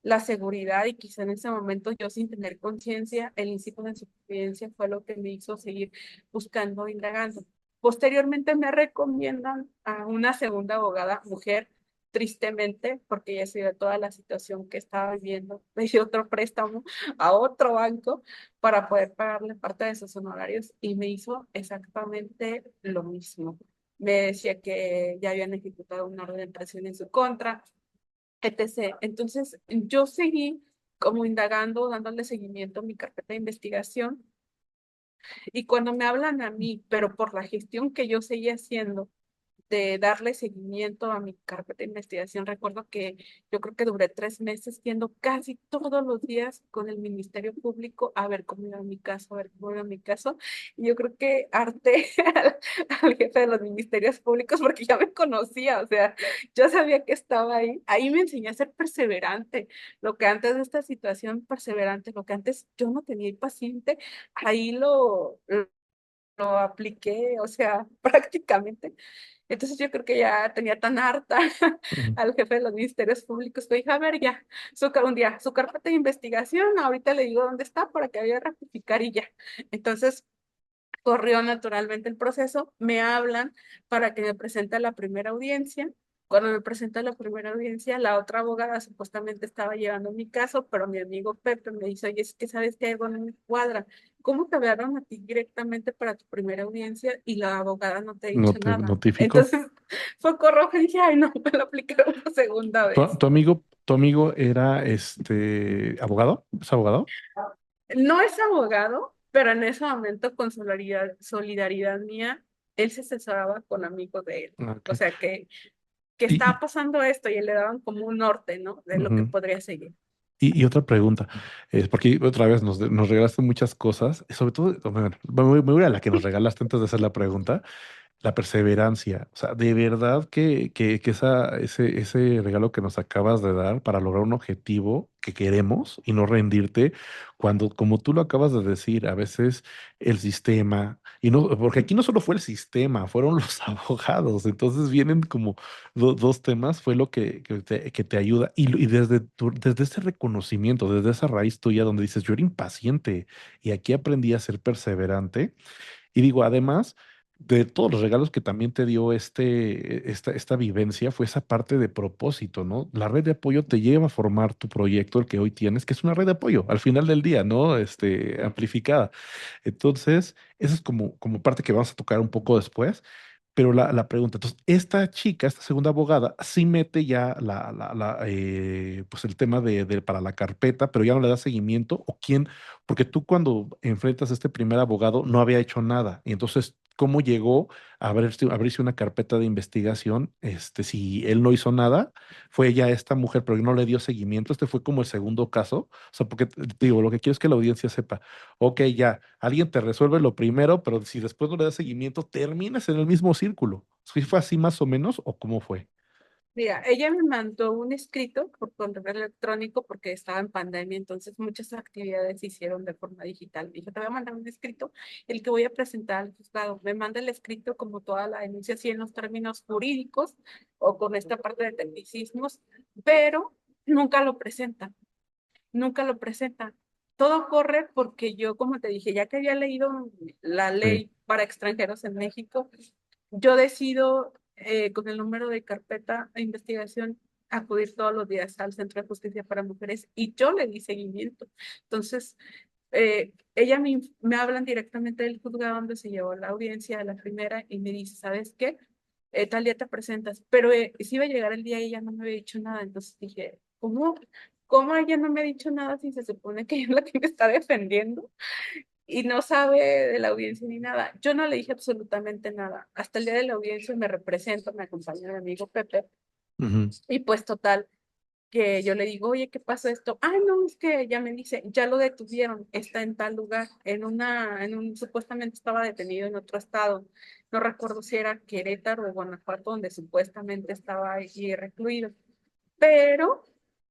la seguridad y quizá en ese momento yo sin tener conciencia, el instinto de supervivencia fue lo que me hizo seguir buscando, indagando. Posteriormente me recomiendan a una segunda abogada, mujer, tristemente, porque ya se dio toda la situación que estaba viviendo, me dio otro préstamo a otro banco para poder pagarle parte de sus honorarios y me hizo exactamente lo mismo. Me decía que ya habían ejecutado una orden de presión en su contra, etc. Entonces, yo seguí como indagando, dándole seguimiento a mi carpeta de investigación y cuando me hablan a mí, pero por la gestión que yo seguía haciendo, de darle seguimiento a mi carpeta de investigación. Recuerdo que yo creo que duré 3 meses yendo casi todos los días con el Ministerio Público a ver cómo iba mi caso, a ver cómo iba mi caso. Y yo creo que harté al jefe de los ministerios públicos porque ya me conocía, o sea, yo sabía que estaba ahí. Ahí me enseñé a ser perseverante. Lo que antes de esta situación, perseverante, lo que antes yo no tenía paciente, ahí lo apliqué, o sea, prácticamente. Entonces yo creo que ya tenía tan harta ujú. al jefe de los ministerios públicos que dije, a ver, ya, un día, su carpeta de investigación, ahorita le digo dónde está para que vaya a ratificar y ya. Entonces corrió naturalmente el proceso, me hablan para que me presente a la primera audiencia. Cuando me presenta a la primera audiencia, la otra abogada supuestamente estaba llevando mi caso, pero mi amigo Pepe me dice, oye, es que sabes que algo no me cuadra. ¿Cómo te hablaron a ti directamente para tu primera audiencia y la abogada no te ha No dicho te nada? notifico. Entonces, foco rojo y dije, ay, no, me lo aplicaron por segunda vez. Tu amigo era abogado, ¿es abogado? No es abogado, pero en ese momento con solidaridad mía, él se asesoraba con amigos de él. Ah, O ok. sea, que Y, estaba y- pasando esto y le daban como un norte, ¿no? De lo que ujú. podría seguir. Y otra pregunta, es porque otra vez nos regalaste muchas cosas, y sobre todo, bueno, me voy a la que nos regalaste antes de hacer la pregunta. La perseverancia, o sea, de verdad que ese regalo que nos acabas de dar para lograr un objetivo que queremos y no rendirte, cuando, como tú lo acabas de decir, a veces el sistema, y no, porque aquí no solo fue el sistema, fueron los abogados, entonces vienen como dos temas, fue lo que te ayuda, y desde ese reconocimiento, desde esa raíz tuya donde dices, yo era impaciente y aquí aprendí a ser perseverante y digo, además de todos los regalos que también te dio esta vivencia, fue esa parte de propósito, ¿no? La red de apoyo te lleva a formar tu proyecto, el que hoy tienes, que es una red de apoyo al final del día, ¿no? Amplificada. Entonces, esa es como parte que vamos a tocar un poco después. Pero la pregunta, entonces, esta chica, esta segunda abogada, sí mete ya pues el tema para la carpeta, pero ya no le da seguimiento, o quién, porque tú cuando enfrentas a este primer abogado no había hecho nada, y entonces cómo llegó a abrirse una carpeta de investigación. Si él no hizo nada, fue ella esta mujer, pero no le dio seguimiento. Este fue como el segundo caso. O sea, porque te digo, lo que quiero es que la audiencia sepa, ok, ya, alguien te resuelve lo primero, pero si después no le das seguimiento, terminas en el mismo círculo. ¿Sí fue así más o menos o cómo fue? Mira, ella me mandó un escrito por correo electrónico porque estaba en pandemia, entonces muchas actividades se hicieron de forma digital. Me dijo, te voy a mandar un escrito, el que voy a presentar al juzgado. Me manda el escrito como toda la denuncia, así en los términos jurídicos o con esta parte de tecnicismos, pero nunca lo presenta, nunca lo presenta. Todo corre porque yo, como te dije, ya que había leído la Sí. ley para extranjeros en México, yo decido, con el número de carpeta de investigación, acudir todos los días al Centro de Justicia para Mujeres y yo le di seguimiento. Entonces, ella me hablan directamente del juzgado donde se llevó la audiencia, la primera, y me dice, ¿sabes qué? Tal día te presentas, pero si iba a llegar el día y ella no me había dicho nada, entonces dije, ¿cómo? ¿Cómo ella no me ha dicho nada si se supone que ella es la que me está defendiendo? Y no sabe de la audiencia ni nada. Yo no le dije absolutamente nada. Hasta el día de la audiencia me represento, me acompaña mi amigo Pepe, Ujú. y pues total, que yo le digo, oye, ¿qué pasó esto? Ah, no, es que ella me dice, ya lo detuvieron, está en tal lugar, supuestamente estaba detenido en otro estado. No recuerdo si era Querétaro o Guanajuato, donde supuestamente estaba allí recluido. Pero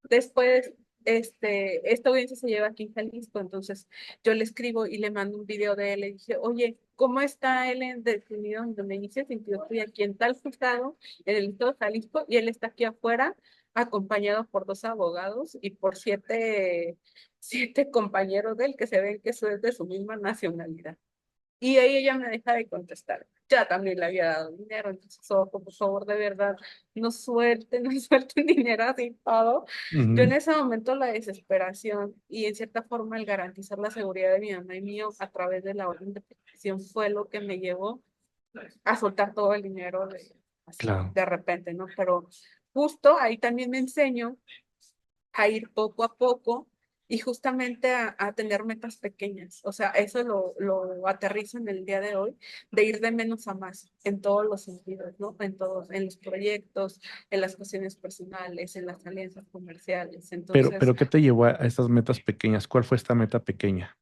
después, esta audiencia se lleva aquí en Jalisco, entonces yo le escribo y le mando un video de él, le dije, oye, ¿cómo está él detenido en donde inicia? Si yo estoy aquí en tal juzgado, en el estado de Jalisco, y él está aquí afuera, acompañado por dos abogados y por siete compañeros de él que se ven que son de su misma nacionalidad. Y ahí ella me deja de contestar. Ya también le había dado dinero, entonces, Soco, por favor, de verdad, no suelten, no suelten dinero así todo. Yo en Ujú. ese momento la desesperación y en cierta forma el garantizar la seguridad de mi mamá y mío a través de la orden de protección fue lo que me llevó a soltar todo el dinero así, Claro. de repente, ¿no? Pero justo ahí también me enseño a ir poco a poco y justamente a tener metas pequeñas. O sea, eso lo aterrizo en el día de hoy, de ir de menos a más en todos los sentidos, ¿no? En todos, en los proyectos, en las cuestiones personales, en las alianzas comerciales. Entonces, Pero ¿qué te llevó a estas metas pequeñas? ¿Cuál fue esta meta pequeña?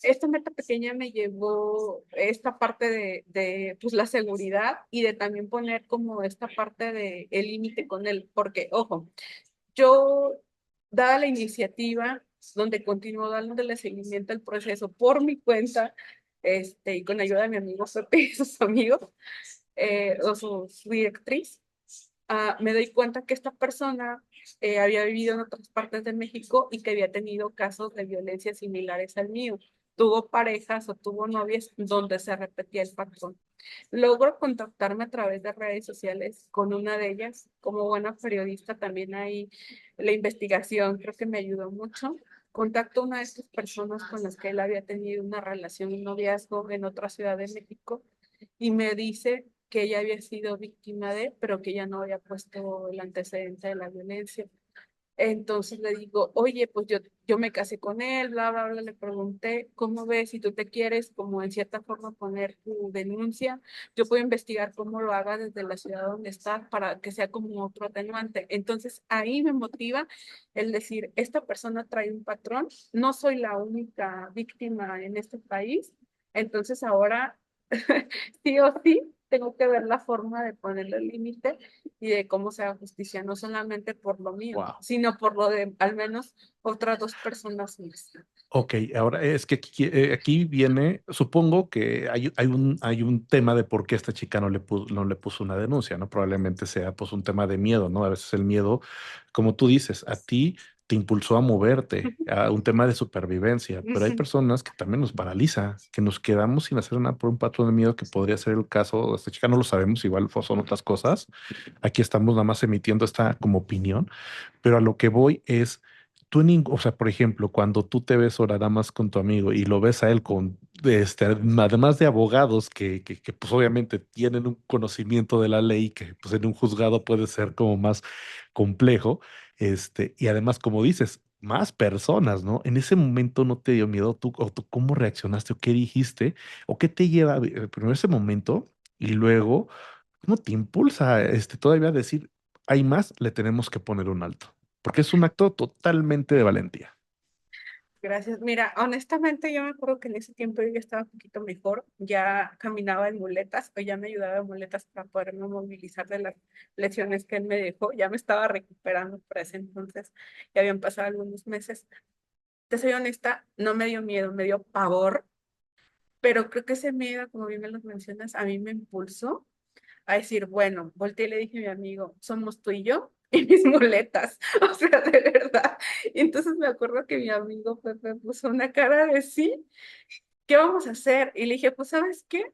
esta meta pequeña me llevó esta parte de pues, la seguridad y de también poner como esta parte de el límite con él, porque, ojo, yo, dada la iniciativa, donde continúo dándole seguimiento al proceso por mi cuenta, y con ayuda de mi amigo Pepe y sus amigos, o su directriz, me doy cuenta que esta persona había vivido en otras partes de México y que había tenido casos de violencia similares al mío. Tuvo parejas o tuvo novias donde se repetía el patrón. Logro contactarme a través de redes sociales con una de ellas. Como buena periodista, también ahí la investigación creo que me ayudó mucho. Contacto a una de estas personas con las que él había tenido una relación, un noviazgo en otra ciudad de México, y me dice que ella había sido víctima de, pero que ella no había puesto el antecedente de la violencia. Entonces le digo, oye, pues yo me casé con él, bla, bla, bla, le pregunté, ¿cómo ves? Si tú te quieres, como en cierta forma, poner tu denuncia, yo puedo investigar cómo lo haga desde la ciudad donde está para que sea como otro atenuante. Entonces ahí me motiva el decir, esta persona trae un patrón, no soy la única víctima en este país, entonces ahora sí o sí tengo que ver la forma de ponerle el límite y de cómo se haga justicia, no solamente por lo mío, Wow. sino por lo de al menos otras dos personas más. Ok, ahora es que aquí viene, supongo que hay un tema de por qué esta chica no le puso una denuncia, ¿no? Probablemente sea pues un tema de miedo, ¿no? A veces el miedo, como tú dices, a ti te impulsó a moverte, a un tema de supervivencia, pero hay personas que también nos paraliza, que nos quedamos sin hacer nada por un patrón de miedo que podría ser el caso de esta chica, no lo sabemos, igual son otras cosas. Aquí estamos nada más emitiendo esta como opinión, pero a lo que voy es o sea, por ejemplo, cuando tú te ves ahora nada más con tu amigo y lo ves a él con, además de abogados que, pues obviamente tienen un conocimiento de la ley que pues en un juzgado puede ser como más complejo, y además, como dices, más personas, ¿no? En ese momento no te dio miedo tú, o tú cómo reaccionaste, o qué dijiste, o qué te lleva primero ese momento y luego, ¿cómo te impulsa todavía a decir, hay más, le tenemos que poner un alto? Porque es un acto totalmente de valentía. Gracias. Mira, honestamente yo me acuerdo que en ese tiempo yo ya estaba un poquito mejor, ya caminaba en muletas o ya me ayudaba en muletas para poderme movilizar de las lesiones que él me dejó, ya me estaba recuperando para ese entonces, ya habían pasado algunos meses. Te soy honesta, no me dio miedo, me dio pavor, pero creo que ese miedo, como bien me lo mencionas, a mí me impulsó a decir, bueno, volteé y le dije a mi amigo, somos tú y yo y mis muletas, o sea, de verdad. Y entonces me acuerdo que mi amigo Pepe puso una cara de sí, ¿qué vamos a hacer? Y le dije, pues, ¿sabes qué?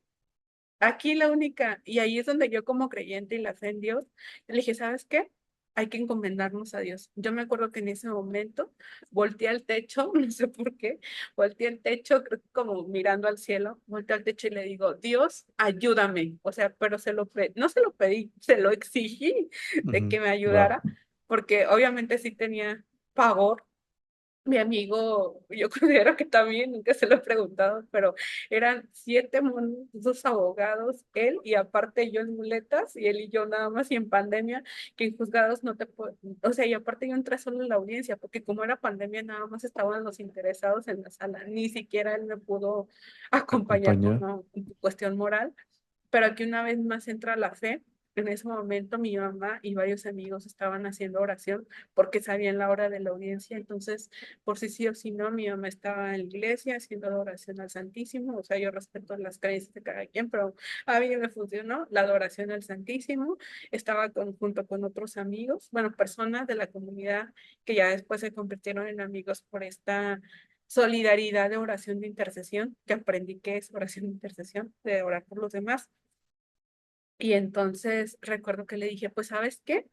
Aquí la única, y ahí es donde yo como creyente y la fe en Dios, le dije, ¿sabes qué? Hay que encomendarnos a Dios. Yo me acuerdo que en ese momento volteé al techo, no sé por qué, volteé al techo, creo que como mirando al cielo, volteé al techo y le digo, Dios, ayúdame. O sea, pero no se lo pedí, se lo exigí de que me Wow. ayudara, porque obviamente sí tenía pavor. Mi amigo, yo considero que también, nunca se lo he preguntado, pero eran 7 monos, 2 abogados, él y aparte yo en muletas y él y yo nada más y en pandemia, que en juzgados no te puedo, o sea, y aparte yo entré solo en la audiencia, porque como era pandemia nada más estaban los interesados en la sala, ni siquiera él me pudo acompañar por Acompaña. una cuestión moral, pero aquí una vez más entra la fe. En ese momento mi mamá y varios amigos estaban haciendo oración porque sabían la hora de la audiencia, entonces por si sí o si no, mi mamá estaba en la iglesia haciendo la oración al Santísimo, o sea, yo respeto las creencias de cada quien, pero a mí me funcionó la adoración al Santísimo, estaba junto con otros amigos, bueno, personas de la comunidad que ya después se convirtieron en amigos por esta solidaridad de oración de intercesión, que aprendí que es oración de intercesión, de orar por los demás. Y entonces recuerdo que le dije, pues, ¿sabes qué?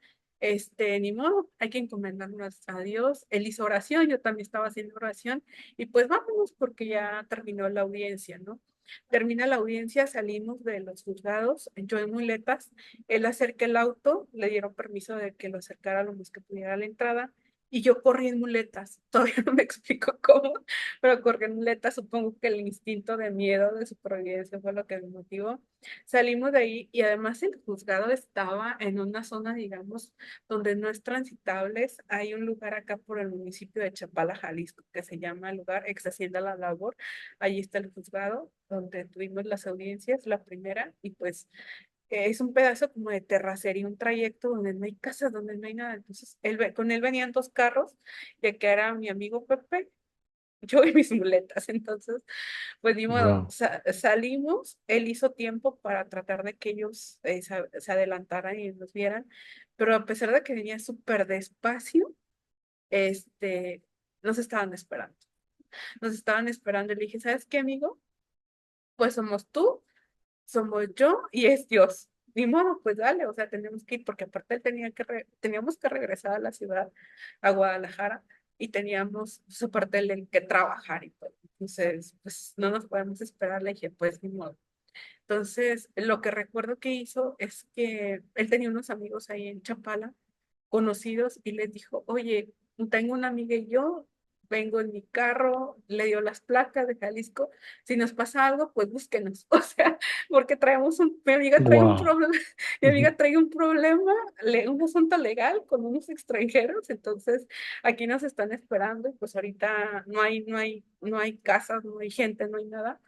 Ni modo, hay que encomendarnos a Dios. Él hizo oración, yo también estaba haciendo oración, y pues vámonos porque ya terminó la audiencia, ¿no? Termina la audiencia, salimos de los juzgados, yo en muletas, él acerca el auto, le dieron permiso de que lo acercara lo más que pudiera a la entrada, y yo corrí en muletas, todavía no me explico cómo, pero corrí en muletas, supongo que el instinto de miedo, de supervivencia fue lo que me motivó. Salimos de ahí y además el juzgado estaba en una zona, digamos, donde no es transitable. Hay un lugar acá por el municipio de Chapala, Jalisco, que se llama el lugar Ex Hacienda La Labor. Allí está el juzgado, donde tuvimos las audiencias, la primera, y pues es un pedazo como de terracería, un trayecto donde no hay casas, donde no hay nada. Entonces, con él venían 2 carros, ya que era mi amigo Pepe, yo y mis muletas. Entonces, pues ni modo, Wow. salimos, él hizo tiempo para tratar de que ellos se adelantaran y nos vieran, pero a pesar de que venía súper despacio, este, nos estaban esperando. Nos estaban esperando y le dije, ¿sabes qué, amigo? Pues somos tú, somos yo y es Dios. Ni modo, pues dale, o sea, tenemos que ir, porque aparte él teníamos que regresar a la ciudad, a Guadalajara, y teníamos su parte en que trabajar y todo. Entonces, pues no nos podemos esperar, le dije, pues ni modo. Entonces, lo que recuerdo que hizo es que él tenía unos amigos ahí en Chapala, conocidos, y les dijo, oye, tengo una amiga y yo, vengo en mi carro, le dio las placas de Jalisco, si nos pasa algo, pues búsquenos, o sea, porque mi amiga trae un Wow. problema, mi amiga trae un problema, un asunto legal con unos extranjeros, entonces aquí nos están esperando, y pues ahorita no hay casas, no hay gente, no hay nada,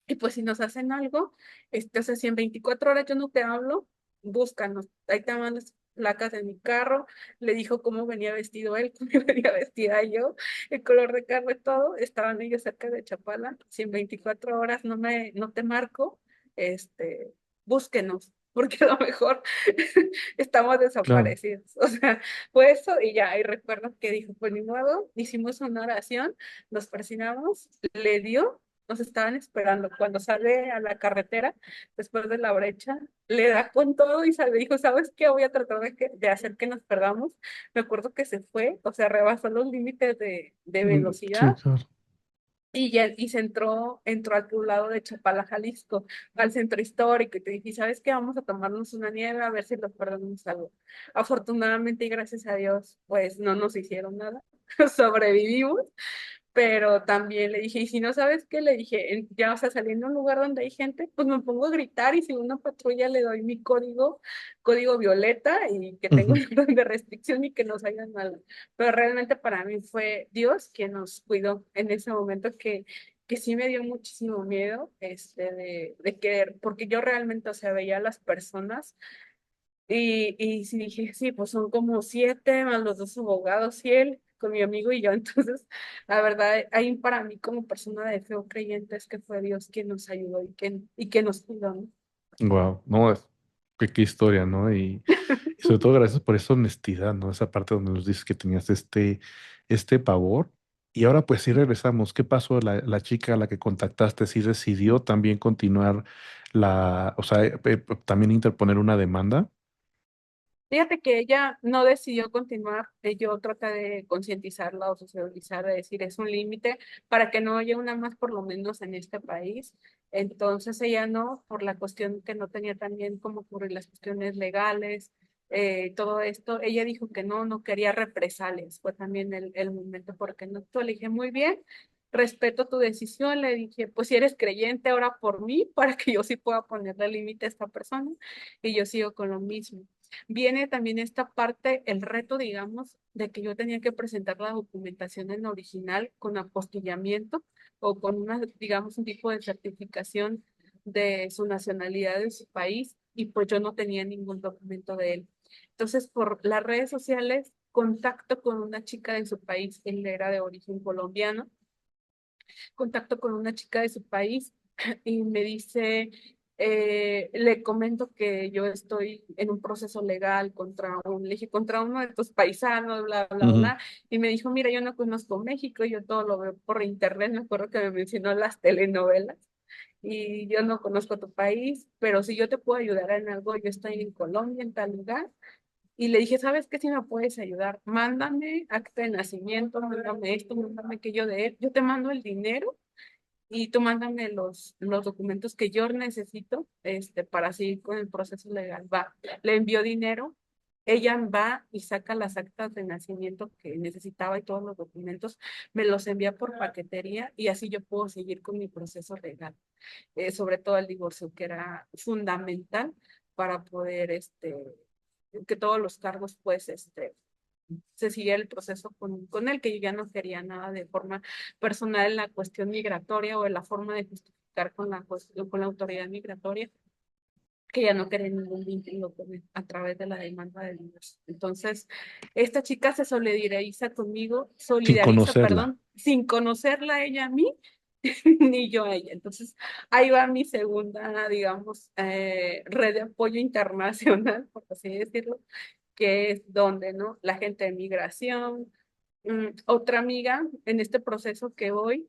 y pues si nos hacen algo, o sea, si en 24 horas yo no te hablo, búscanos. Ahí te van las placas de mi carro. Le dijo cómo venía vestido él, cómo venía vestida yo, el color de carro y todo. Estaban ellos cerca de Chapala. Si en 24 horas no te marco, búsquenos. Porque a lo mejor estamos Claro. desaparecidos. O sea, fue eso y ya. Y recuerdo que dijo, pues ni modo, hicimos una oración, nos persinamos, le dio, nos estaban esperando. Cuando sale a la carretera, después de la brecha, le da con todo y sale, dijo, ¿sabes qué? Voy a tratar de hacer que nos perdamos. Me acuerdo que se fue, o sea, rebasó los límites de Sí, velocidad. claro. Y se entró al otro lado de Chapala, Jalisco, al centro histórico, y te dije, ¿sabes qué? Vamos a tomarnos una nieve a ver si nos perdemos algo. Afortunadamente y gracias a Dios, pues no nos hicieron nada, sobrevivimos, pero también le dije, y si no sabes qué, le dije, ya, o sea, saliendo a un lugar donde hay gente, pues me pongo a gritar y si una patrulla le doy mi código violeta y que tengo Ujú. un orden de restricción y que nos hagan mal. Pero realmente para mí fue Dios quien nos cuidó en ese momento que sí me dio muchísimo miedo, de que, porque yo realmente, o sea, veía a las personas y sí dije, sí, pues son como 7 más los 2 abogados y él con mi amigo y yo. Entonces, la verdad, ahí para mí como persona de fe o creyente es que fue Dios quien nos ayudó y que nos cuidó, ¿no? Wow, no, qué historia, ¿no? Y sobre todo gracias por esa honestidad, ¿no? Esa parte donde nos dices que tenías este pavor. Y ahora pues sí regresamos. ¿Qué pasó? La chica a la que contactaste, sí decidió también continuar o sea, también interponer una demanda. Fíjate que ella no decidió continuar, yo traté de concientizarla o socializar, de decir es un límite para que no haya una más por lo menos en este país. Entonces ella no, por la cuestión que no tenía también cómo cubrir las cuestiones legales, todo esto, ella dijo que no, no quería represalias, fue también el momento porque no, yo le dije muy bien. Respeto tu decisión, le dije, pues si eres creyente, ora por mí para que yo sí pueda ponerle límite a esta persona y yo sigo con lo mismo. Viene también esta parte, el reto, digamos, de que yo tenía que presentar la documentación en original con apostillamiento o con una, digamos, un tipo de certificación de su nacionalidad de su país y pues yo no tenía ningún documento de él. Entonces, por las redes sociales, contacto con una chica de su país, él era de origen colombiano, contacto con una chica de su país y me dice, le comento que yo estoy en un proceso legal le dije, contra uno de tus paisanos, bla, bla, Ujú. bla, y me dijo, mira, yo no conozco México, yo todo lo veo por internet, me acuerdo que me mencionó las telenovelas, y yo no conozco tu país, pero si yo te puedo ayudar en algo, yo estoy en Colombia, en tal lugar, y le dije, ¿sabes qué? Si me puedes ayudar, mándame acta de nacimiento, mándame esto, mándame aquello de él, yo te mando el dinero y tú mándame los documentos que yo necesito, para seguir con el proceso legal. Va, le envió dinero, ella va y saca las actas de nacimiento que necesitaba y todos los documentos, me los envía por paquetería y así yo puedo seguir con mi proceso legal, sobre todo el divorcio, que era fundamental para poder, que todos los cargos, pues, se siguiera el proceso con él, que yo ya no quería nada de forma personal en la cuestión migratoria o en la forma de justificar con la autoridad migratoria, que ya no quería ningún vínculo con él a través de la demanda de divorcio. Entonces, esta chica se Sin solidariza, conocerla. perdón, sin conocerla ella a mí, ni yo a ella. Entonces, ahí va mi segunda, digamos, red de apoyo internacional, por así decirlo, que es donde, ¿no? La gente de migración. Otra amiga, en este proceso que voy,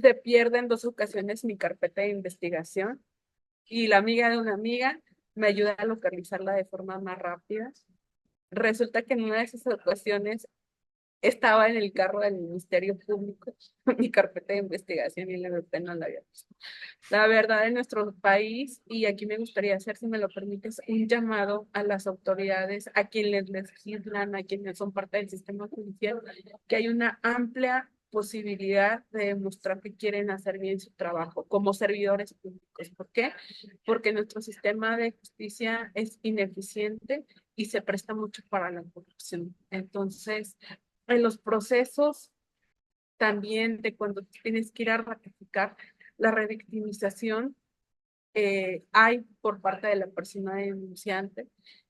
se pierde en 2 ocasiones mi carpeta de investigación y la amiga de una amiga me ayuda a localizarla de forma más rápida. Resulta que en una de esas ocasiones estaba en el carro del Ministerio Público, mi carpeta de investigación y la MP no la había visto. La verdad, en nuestro país, y aquí me gustaría hacer, si me lo permites, un llamado a las autoridades, a quienes legislan, a quienes son parte del sistema judicial, que hay una amplia posibilidad de demostrar que quieren hacer bien su trabajo como servidores públicos. ¿Por qué? Porque nuestro sistema de justicia es ineficiente y se presta mucho para la corrupción. Entonces, en los procesos también de cuando tienes que ir a ratificar la revictimización, hay por parte de la persona denunciante.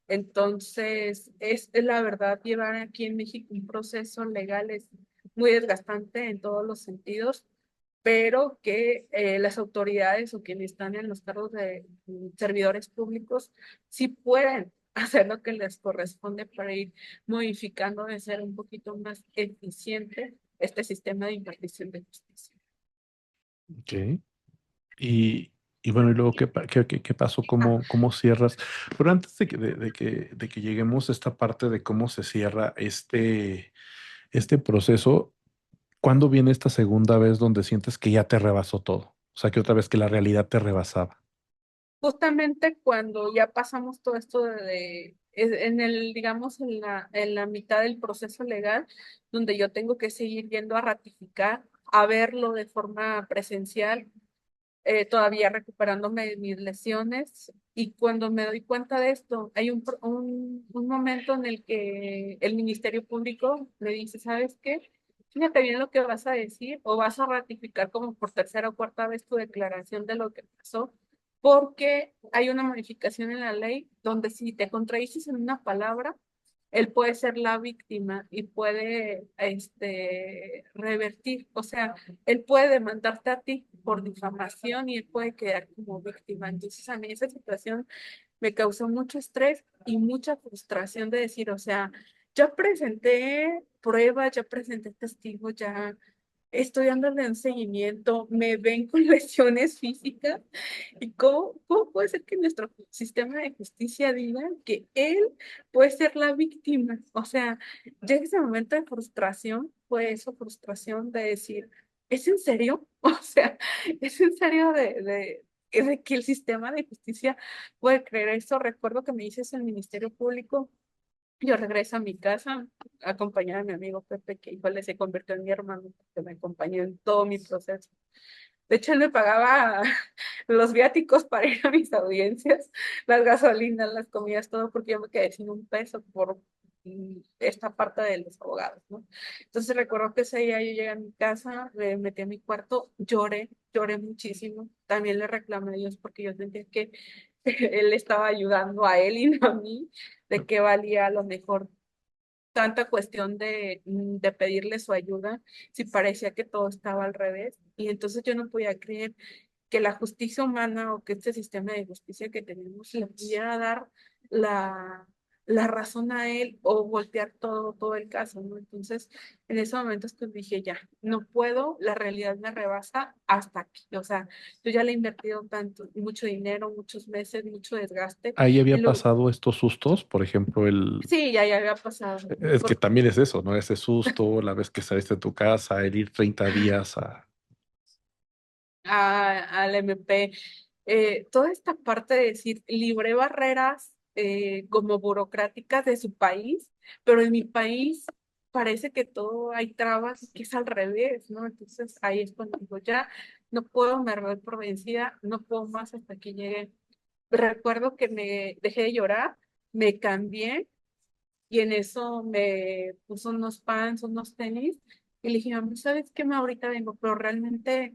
Entonces, es la verdad, llevar aquí en México un proceso legal es muy desgastante en todos los sentidos, pero que las autoridades o quienes están en los cargos de servidores públicos sí pueden hacer lo que les corresponde para ir modificando de ser un poquito más eficiente este sistema de impartición de justicia. Ok. Y, y bueno, y luego, ¿qué pasó? ¿Cómo cierras? Pero antes de que lleguemos a esta parte de cómo se cierra este proceso, ¿cuándo viene esta segunda vez donde sientes que ya te rebasó todo? O sea, que otra vez que la realidad te rebasaba. Justamente cuando ya pasamos todo esto de en el, digamos, en la mitad del proceso legal, donde yo tengo que seguir yendo a ratificar, a verlo de forma presencial, todavía recuperándome de mis lesiones. Y cuando me doy cuenta de esto, hay un momento en el que el Ministerio Público me dice, ¿sabes qué? Fíjate bien lo que vas a decir o vas a ratificar como por tercera o cuarta vez tu declaración de lo que pasó, porque hay una modificación en la ley donde si te contradices en una palabra, él puede ser la víctima y puede revertir, o sea, él puede demandarte a ti por difamación y él puede quedar como víctima. Entonces, a mí esa situación me causó mucho estrés y mucha frustración de decir, o sea, ya presenté pruebas, ya presenté testigos, ya estoy dándole un seguimiento, me ven con lesiones físicas. ¿Y cómo puede ser que nuestro sistema de justicia diga que él puede ser la víctima? O sea, llega ese momento de frustración, fue eso, frustración de decir, ¿es en serio? O sea, ¿es en serio de que el sistema de justicia puede creer eso? Recuerdo que me dices el Ministerio Público. Yo regreso a mi casa acompañada de mi amigo Pepe, que igual se convirtió en mi hermano, que me acompañó en todo mi proceso. De hecho, él me pagaba los viáticos para ir a mis audiencias, las gasolinas, las comidas, todo, porque yo me quedé sin un peso por esta parte de los abogados, ¿no? Entonces recuerdo que ese día yo llegué a mi casa, me metí a mi cuarto, lloré muchísimo. También le reclamé a Dios porque yo sentía que él estaba ayudando a él y no a mí, de que valía a lo mejor tanta cuestión de pedirle su ayuda, si parecía que todo estaba al revés. Y entonces yo no podía creer que la justicia humana o que este sistema de justicia que tenemos le pudiera dar la, la razón a él o voltear todo el caso, ¿no? Entonces, en ese momento es que dije, ya, no puedo, la realidad me rebasa hasta aquí. O sea, yo ya le he invertido tanto, mucho dinero, muchos meses, mucho desgaste. Ahí Y había lo, pasado estos sustos, por ejemplo, sí, ya había pasado. es que también es eso, ¿no? Ese susto, la vez que saliste de tu casa, el ir 30 días a... Al MP, toda esta parte de decir, libré barreras como burocráticas de su país, pero en mi país parece que todo hay trabas, que es al revés, ¿no? Entonces ahí es cuando digo, ya no puedo, me doy por vencida, no puedo más hasta que llegue. Recuerdo que me dejé de llorar, me cambié y en eso me puso unos pants, unos tenis, y le dije, mamá, ¿sabes qué? Ahorita vengo, pero realmente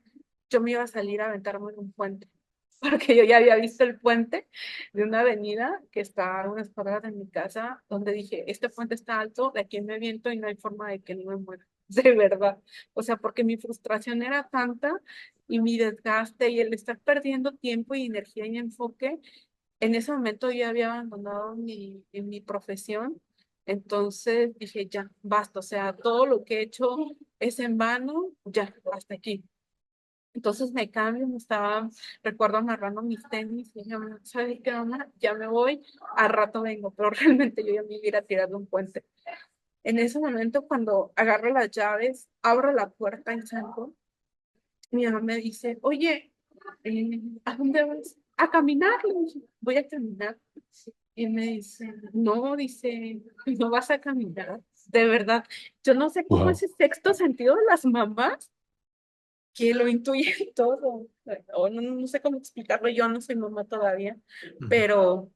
yo me iba a salir a aventarme en un puente, porque yo ya había visto el puente de una avenida que está a unas cuadras de mi casa, donde dije, este puente está alto, de aquí me viento y no hay forma de que no me muera, de verdad. O sea, porque mi frustración era tanta y mi desgaste y el estar perdiendo tiempo y energía y enfoque en ese momento yo había abandonado mi profesión, entonces dije, ya, basta, o sea, todo lo que he hecho es en vano, ya, hasta aquí. Entonces me cambio, recuerdo amarrando mis tenis y dije, "Mamá, ¿sabes qué, mamá? Ya me voy, al rato vengo", pero realmente yo ya me iba a tirar de un puente. En ese momento, cuando agarro las llaves, abro la puerta y salgo, mi mamá me dice, oye, ¿a dónde vas? A caminar. Le dije, voy a caminar. Y me dice, no, dice, no vas a caminar. De verdad, yo no sé cómo Wow. ese sexto sentido de las mamás que lo intuyen todo. O no sé cómo explicarlo, yo no soy mamá todavía, pero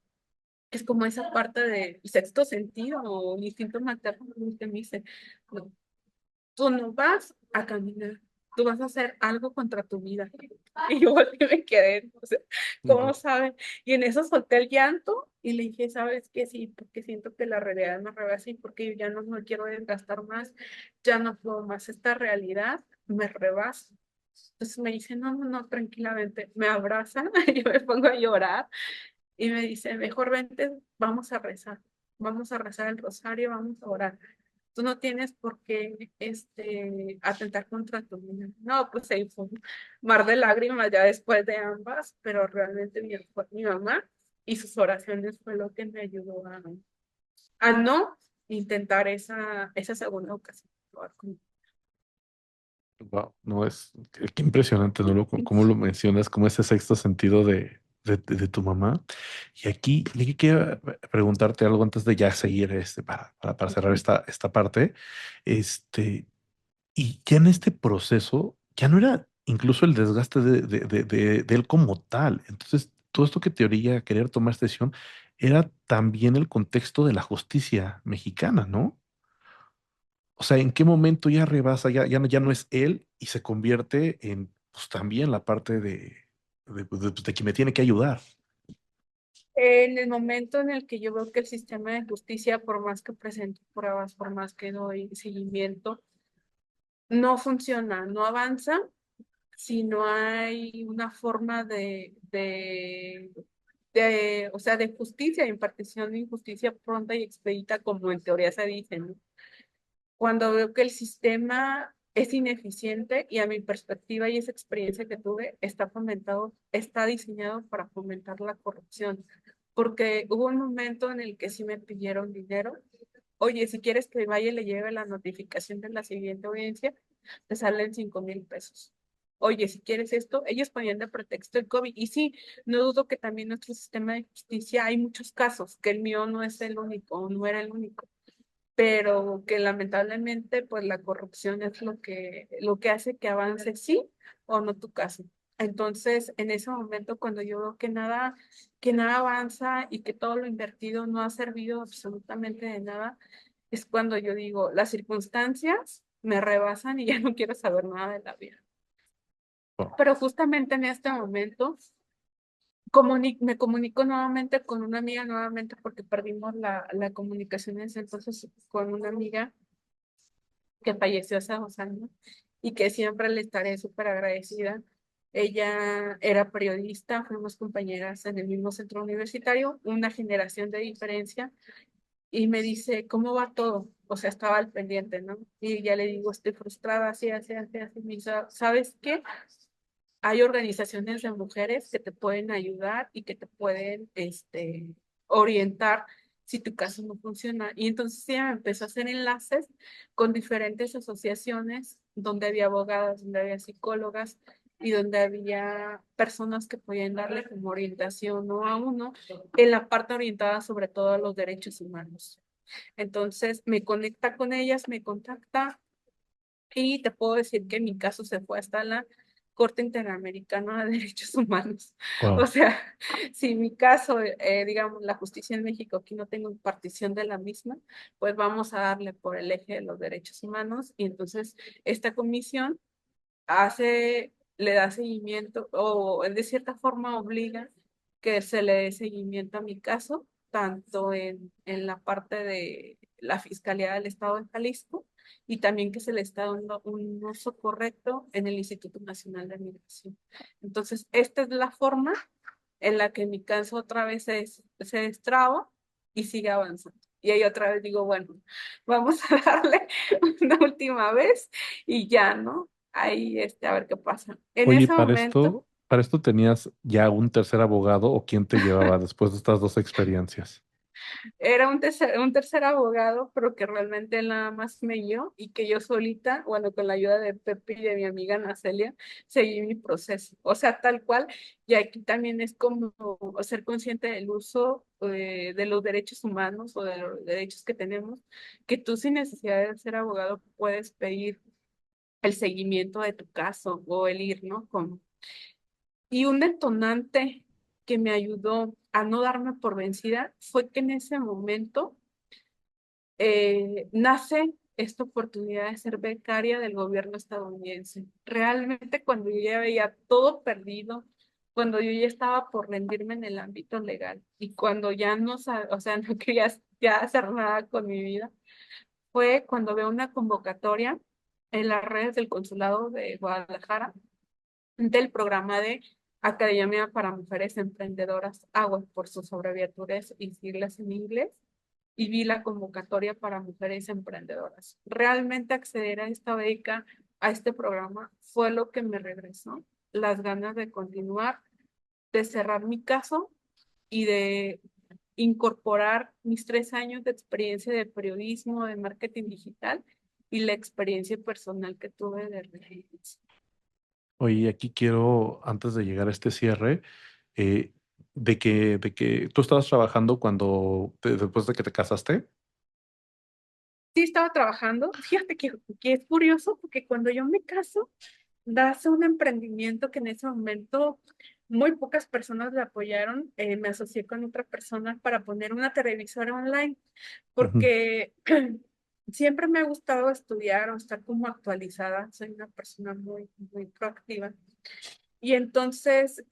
es como esa parte del sexto sentido o el instinto materno que me dice, no, tú no vas a caminar, tú vas a hacer algo contra tu vida. Y yo volví y me quedé, o sea, ¿cómo saben? Y en eso solté el llanto y le dije, ¿sabes qué? Sí, porque siento que la realidad me rebasa y porque yo ya no me quiero desgastar más, ya no puedo más, esta realidad me rebasa. Entonces me dice, no, tranquilamente, me abraza, y yo me pongo a llorar y me dice, mejor vente, vamos a rezar el rosario, vamos a orar. Tú no tienes por qué atentar contra tu vida. No, pues se fue un mar de lágrimas ya después de ambas, pero realmente mi mamá y sus oraciones fue lo que me ayudó a no intentar esa segunda ocasión. Wow, no es, qué impresionante, ¿no? Cómo lo mencionas, como ese sexto sentido de tu mamá. Y aquí quiero preguntarte algo antes de ya seguir para cerrar esta parte. Este, y ya en este proceso, ya no era incluso el desgaste de él como tal. Entonces, todo esto que te orilla a querer tomar esta decisión era también el contexto de la justicia mexicana, ¿no? O sea, ¿en qué momento ya rebasa, ya no es él y se convierte en, pues también la parte de que me tiene que ayudar? En el momento en el que yo veo que el sistema de justicia, por más que presento pruebas, por más que doy seguimiento, no funciona, no avanza, si no hay una forma o sea, de justicia, impartición de justicia pronta y expedita, como en teoría se dice, ¿no? Cuando veo que el sistema es ineficiente y a mi perspectiva y esa experiencia que tuve está fomentado, está diseñado para fomentar la corrupción, porque hubo un momento en el que sí me pidieron dinero. Oye, si quieres que vaya y le lleve la notificación de la siguiente audiencia, te salen 5,000 pesos. Oye, si quieres esto, ellos ponían de pretexto el COVID. Y sí, no dudo que también nuestro sistema de justicia hay muchos casos, que el mío no es el único, no era el único, pero que lamentablemente pues la corrupción es lo que hace que avance sí o no tu caso. Entonces, en ese momento, cuando yo veo que nada avanza y que todo lo invertido no ha servido absolutamente de nada, es cuando yo digo, las circunstancias me rebasan y ya no quiero saber nada de la vida. Wow. Pero justamente en este momento me comunico nuevamente con una amiga, nuevamente porque perdimos la comunicación en ese entonces con una amiga que falleció hace 2 años y que siempre le estaré súper agradecida. Ella era periodista, fuimos compañeras en el mismo centro universitario, una generación de diferencia, y me dice, ¿cómo va todo? O sea, estaba al pendiente, ¿no? Y ya le digo, estoy frustrada, así, así, así, así. Me dice, ¿sabes qué? Hay organizaciones de mujeres que te pueden ayudar y que te pueden, orientar si tu caso no funciona. Y entonces ella empezó a hacer enlaces con diferentes asociaciones donde había abogadas, donde había psicólogas y donde había personas que podían darle como orientación, ¿no? A uno en la parte orientada sobre todo a los derechos humanos. Entonces me conecta con ellas, me contacta y te puedo decir que mi caso se fue hasta la Corte Interamericana de Derechos Humanos. O Wow. sea, si mi caso, digamos, la justicia en México, aquí no tengo partición de la misma, pues vamos a darle por el eje de los derechos humanos. Y entonces esta comisión le da seguimiento o de cierta forma obliga que se le dé seguimiento a mi caso, tanto en la parte de la Fiscalía del Estado de Jalisco y también que se le está dando un uso correcto en el Instituto Nacional de Migración. Entonces, esta es la forma en la que mi caso otra vez se destraba y sigue avanzando. Y ahí otra vez digo, bueno, vamos a darle una última vez y ya, ¿no? Ahí, a ver qué pasa. En Oye, ese momento, para esto tenías ya un tercer abogado o quién te llevaba después de estas dos experiencias. era un tercer abogado, pero que realmente él nada más me guió y que yo solita, bueno, con la ayuda de Pepe y de mi amiga Nacelia, seguí mi proceso. O sea, tal cual, y aquí también es como ser consciente del uso de los derechos humanos o de los derechos que tenemos, que tú sin necesidad de ser abogado puedes pedir el seguimiento de tu caso o el ir, ¿no? Y un detonante que me ayudó a no darme por vencida fue que en ese momento nace esta oportunidad de ser becaria del gobierno estadounidense. Realmente cuando yo ya veía todo perdido, cuando yo ya estaba por rendirme en el ámbito legal y cuando ya no, o sea, no quería ya hacer nada con mi vida, fue cuando veo una convocatoria en las redes del Consulado de Guadalajara del programa de Academia para Mujeres Emprendedoras, AGUA, por sus abreviaturas y siglas en inglés, y vi la convocatoria para mujeres emprendedoras. Realmente acceder a esta beca, a este programa, fue lo que me regresó las ganas de continuar, de cerrar mi caso y de incorporar mis 3 años de experiencia de periodismo, de marketing digital y la experiencia personal que tuve de redes. Oye, aquí quiero, antes de llegar a este cierre, de que tú estabas trabajando después de que te casaste. Sí estaba trabajando. Fíjate que es curioso porque cuando yo me caso, nace un emprendimiento que en ese momento muy pocas personas le apoyaron. Me asocié con otra persona para poner una televisora online Ujú, porque siempre me ha gustado estudiar o estar como actualizada. Soy una persona muy proactiva. Y entonces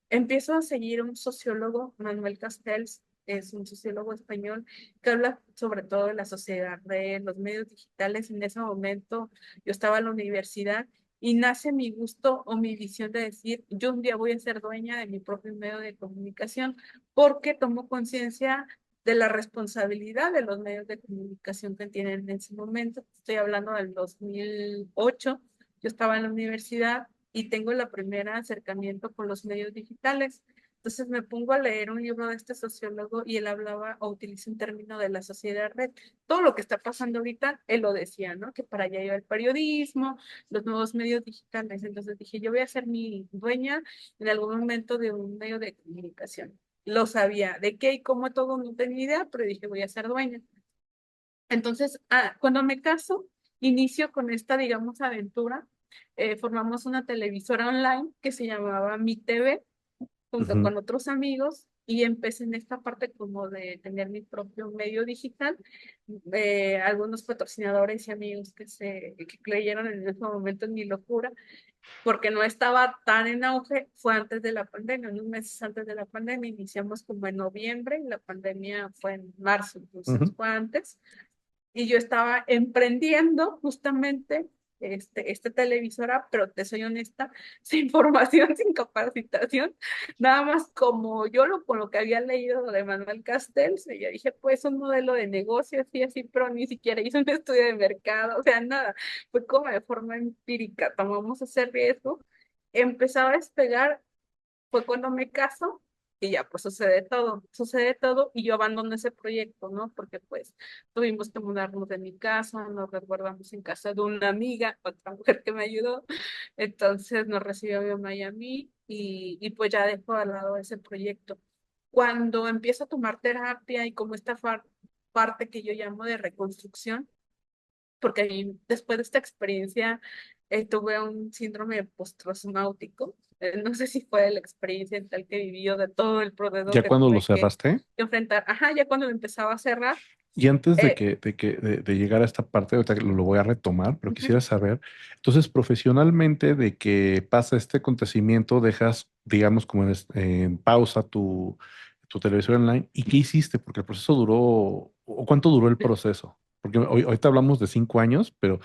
empiezo a seguir un sociólogo, Manuel Castells, es un sociólogo español que habla sobre todo de la sociedad, de los medios digitales. En ese momento yo estaba en la universidad y nace mi gusto o mi visión de decir, yo un día voy a ser dueña de mi propio medio de comunicación porque tomo conciencia de la responsabilidad de los medios de comunicación que tienen en ese momento. Estoy hablando del 2008. Yo estaba en la universidad y tengo el primer acercamiento con los medios digitales. Entonces me pongo a leer un libro de este sociólogo y él hablaba o utiliza un término de la sociedad red. Todo lo que está pasando ahorita, él lo decía, ¿no? Que para allá iba el periodismo, los nuevos medios digitales. Entonces dije, yo voy a ser mi dueña en algún momento de un medio de comunicación. Lo sabía, de qué y cómo todo no tenía idea, pero dije, voy a ser dueña. Entonces, cuando me caso, inicio con esta, digamos, aventura. Formamos una televisora online que se llamaba Mi TV junto ujú. con otros amigos y empecé en esta parte como de tener mi propio medio digital. Algunos patrocinadores y amigos que creyeron en ese momento en mi locura, porque no estaba tan en auge, fue antes de la pandemia, unos meses antes de la pandemia. Iniciamos como en noviembre y la pandemia fue en marzo, entonces Ujú. fue antes y yo estaba emprendiendo justamente esta televisora, pero te soy honesta, sin formación, sin capacitación, nada más como yo con lo que había leído de Manuel Castells, y yo dije, pues un modelo de negocio, así, así, pero ni siquiera hice un estudio de mercado, o sea, nada, fue como de forma empírica, tomamos ese riesgo, empezaba a despegar, fue cuando me caso y ya pues sucede todo y yo abandono ese proyecto, ¿no? Porque pues tuvimos que mudarnos de mi casa, nos resguardamos en casa de una amiga, otra mujer que me ayudó, entonces nos recibió mi mamá y a mí y pues ya dejo de lado ese proyecto. Cuando empiezo a tomar terapia y como esta parte que yo llamo de reconstrucción, porque ahí, después de esta experiencia tuve un síndrome postraumático. No sé si fue la experiencia en tal que viví o de todo el proceso Ya que cuando lo tuve que cerraste. enfrentar. Ajá, ya cuando lo empezaba a cerrar. Y antes de eh, que, de que de llegar a esta parte, ahorita lo voy a retomar, pero Ujú. quisiera saber, entonces, profesionalmente, de que pasa este acontecimiento, dejas, digamos, como en pausa tu televisión online, ¿y qué hiciste? Porque el proceso duró, ¿o cuánto duró el proceso? Porque ahorita hablamos de 5 años, pero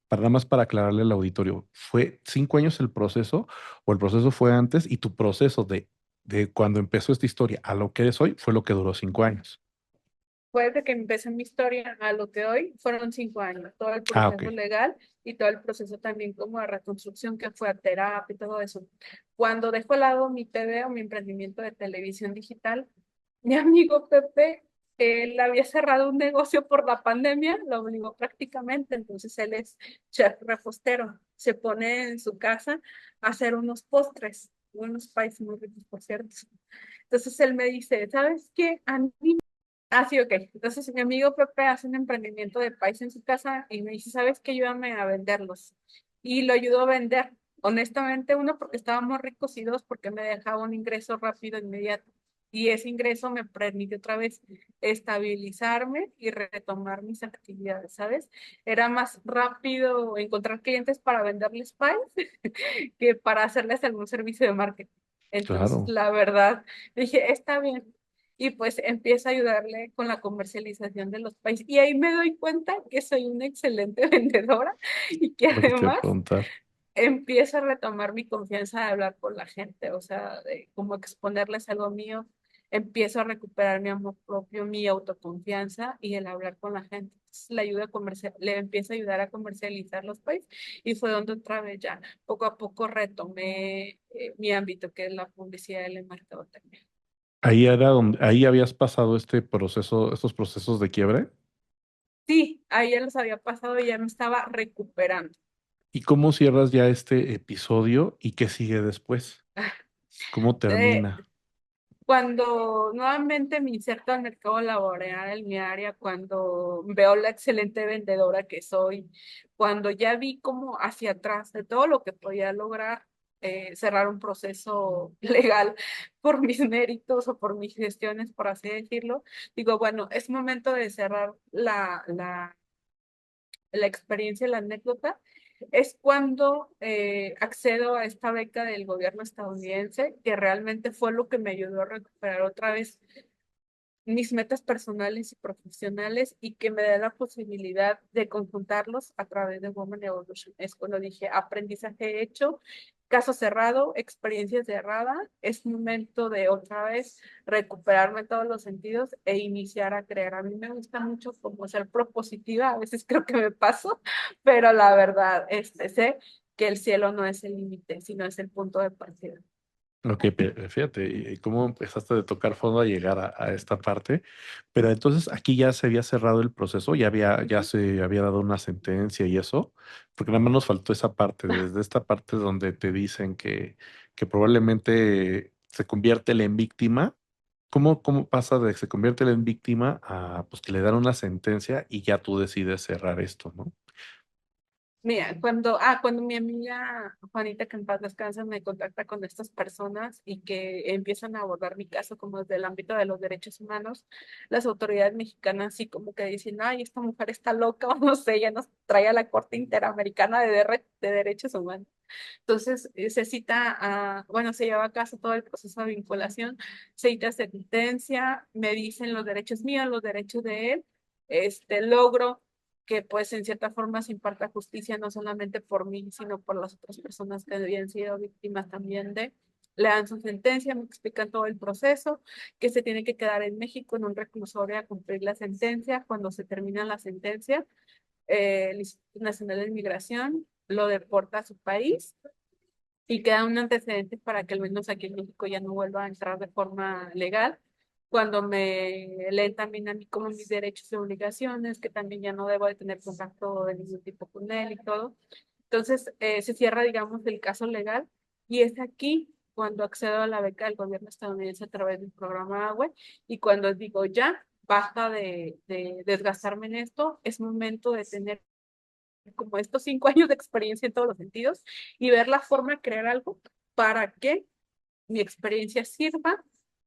para nada más para aclararle al auditorio, ¿fue 5 años el proceso o el proceso fue antes y tu proceso de cuando empezó esta historia a lo que eres hoy fue lo que duró 5 años? Fue de que empecé mi historia a lo que hoy fueron 5 años, todo el Ah, ok. proceso legal y todo el proceso también como de reconstrucción que fue a terapia y todo eso. Cuando dejo de lado mi TV o mi emprendimiento de televisión digital, mi amigo Pepe, él había cerrado un negocio por la pandemia, lo obligó prácticamente, entonces él es chef repostero, se pone en su casa a hacer unos postres, unos países muy ricos, por cierto. Entonces él me dice, ¿sabes qué? Ah, sí, ok. Entonces mi amigo Pepe hace un emprendimiento de país en su casa y me dice, ¿sabes qué? Ayúdame a venderlos. Y lo ayudó a vender. Honestamente, uno, porque estábamos ricos y dos, porque me dejaba un ingreso rápido, inmediato. Y ese ingreso me permitió otra vez estabilizarme y retomar mis actividades, ¿sabes? Era más rápido encontrar clientes para venderles pies que para hacerles algún servicio de marketing. Entonces, Claro. la verdad, dije, está bien, y pues empiezo a ayudarle con la comercialización de los países. Y ahí me doy cuenta que soy una excelente vendedora y que Lo que te iba a además preguntar. empiezo a retomar mi confianza de hablar con la gente, o sea, de como exponerles algo mío, empiezo a recuperar mi amor propio, mi autoconfianza y el hablar con la gente. Entonces, le empiezo a ayudar a comercializar los países y fue donde otra vez ya poco a poco retomé mi ámbito, que es la publicidad y el mercadotecnia. Ahí era donde, ahí habías pasado este proceso, estos procesos de quiebre. Sí, ahí ya los había pasado y ya me estaba recuperando. ¿Y cómo cierras ya este episodio y qué sigue después? ¿Cómo Eh, termina? Cuando nuevamente me inserto al mercado laboral en mi área, cuando veo la excelente vendedora que soy, cuando ya vi como hacia atrás de todo lo que podía lograr, cerrar un proceso legal por mis méritos o por mis gestiones, por así decirlo, digo, bueno, es momento de cerrar la experiencia, la anécdota, es cuando accedo a esta beca del gobierno estadounidense, que realmente fue lo que me ayudó a recuperar otra vez mis metas personales y profesionales y que me da la posibilidad de conjuntarlos a través de Women Evolution. Es cuando dije, aprendizaje hecho, caso cerrado, experiencia cerrada, es momento de otra vez recuperarme en todos los sentidos e iniciar a crear. A mí me gusta mucho como ser propositiva, a veces creo que me paso, pero la verdad, sé que el cielo no es el límite, sino es el punto de partida. Ok, fíjate, y cómo empezaste de tocar fondo a llegar a esta parte, pero entonces aquí ya se había cerrado el proceso, ya Ujú. se había dado una sentencia y eso, porque nada más nos faltó esa parte, desde esta parte donde te dicen que probablemente se convierte él en víctima. ¿Cómo pasa de que se convierte él en víctima a pues que le dan una sentencia y ya tú decides cerrar esto, ¿no? Mira, cuando mi amiga Juanita, que en paz descansa, me contacta con estas personas y que empiezan a abordar mi caso como desde el ámbito de los derechos humanos, las autoridades mexicanas así como que dicen, ay, esta mujer está loca, o no sé, ya nos trae a la Corte Interamericana de Derechos Humanos. Entonces, se cita bueno, se lleva a cabo todo el proceso de vinculación, se cita sentencia, me dicen los derechos míos, los derechos de él, logro que pues en cierta forma se imparta justicia no solamente por mí, sino por las otras personas que habían sido víctimas también le dan su sentencia, me explican todo el proceso, que se tiene que quedar en México en un reclusorio a cumplir la sentencia. Cuando se termina la sentencia, el Instituto Nacional de Migración lo deporta a su país y queda un antecedente para que al menos aquí en México ya no vuelva a entrar de forma legal. Cuando me leen también a mí como mis derechos y obligaciones, que también ya no debo de tener contacto de ningún tipo con él y todo. Entonces, se cierra, digamos, el caso legal y es aquí cuando accedo a la beca del gobierno estadounidense a través del programa AWE y cuando digo ya, basta de desgastarme en esto, es momento de tener como estos 5 años de experiencia en todos los sentidos y ver la forma de crear algo para que mi experiencia sirva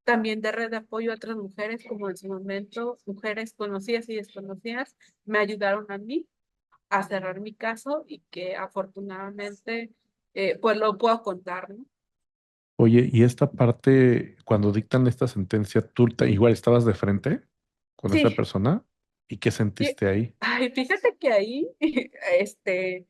también de red de apoyo a otras mujeres, como en su momento mujeres conocidas y desconocidas me ayudaron a mí a cerrar mi caso y que afortunadamente pues lo puedo contar, ¿no? Oye, y esta parte, cuando dictan esta sentencia, igual estabas de frente con esta Sí, persona y qué y, sentiste ahí. ay, fíjate que ahí, este,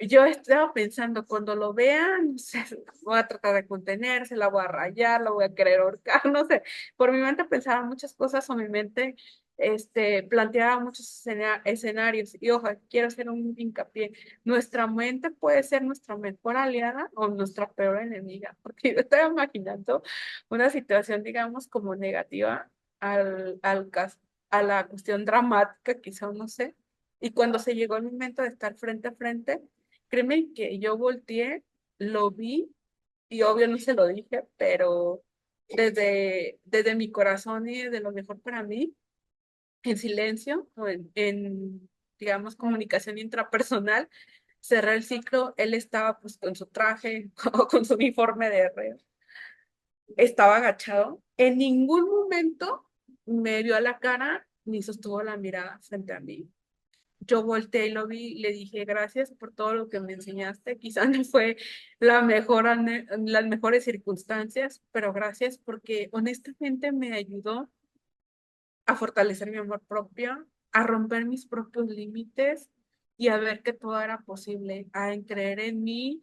yo estaba pensando, cuando lo vean, no sé, voy a tratar de contenerse, la voy a rayar, la voy a querer ahorcar, no sé. Por mi mente pensaba muchas cosas o mi mente planteaba muchos escenarios. Y ojo, quiero hacer un hincapié. Nuestra mente puede ser nuestra mejor aliada o nuestra peor enemiga, porque yo estaba imaginando una situación, digamos, como negativa a la cuestión dramática, quizá, no sé. Y cuando se llegó el momento de estar frente a frente, créeme que yo volteé, lo vi y obvio no se lo dije, pero desde mi corazón y de lo mejor para mí, en silencio o digamos, comunicación intrapersonal, cerré el ciclo. Él estaba pues con su traje o con su uniforme de reo, estaba agachado. En ningún momento me vio a la cara ni sostuvo la mirada frente a mí. Yo volteé y lo vi y le dije, gracias por todo lo que me enseñaste. Quizá no fue las mejores circunstancias, pero gracias porque honestamente me ayudó a fortalecer mi amor propio, a romper mis propios límites y a ver que todo era posible, a en creer en mí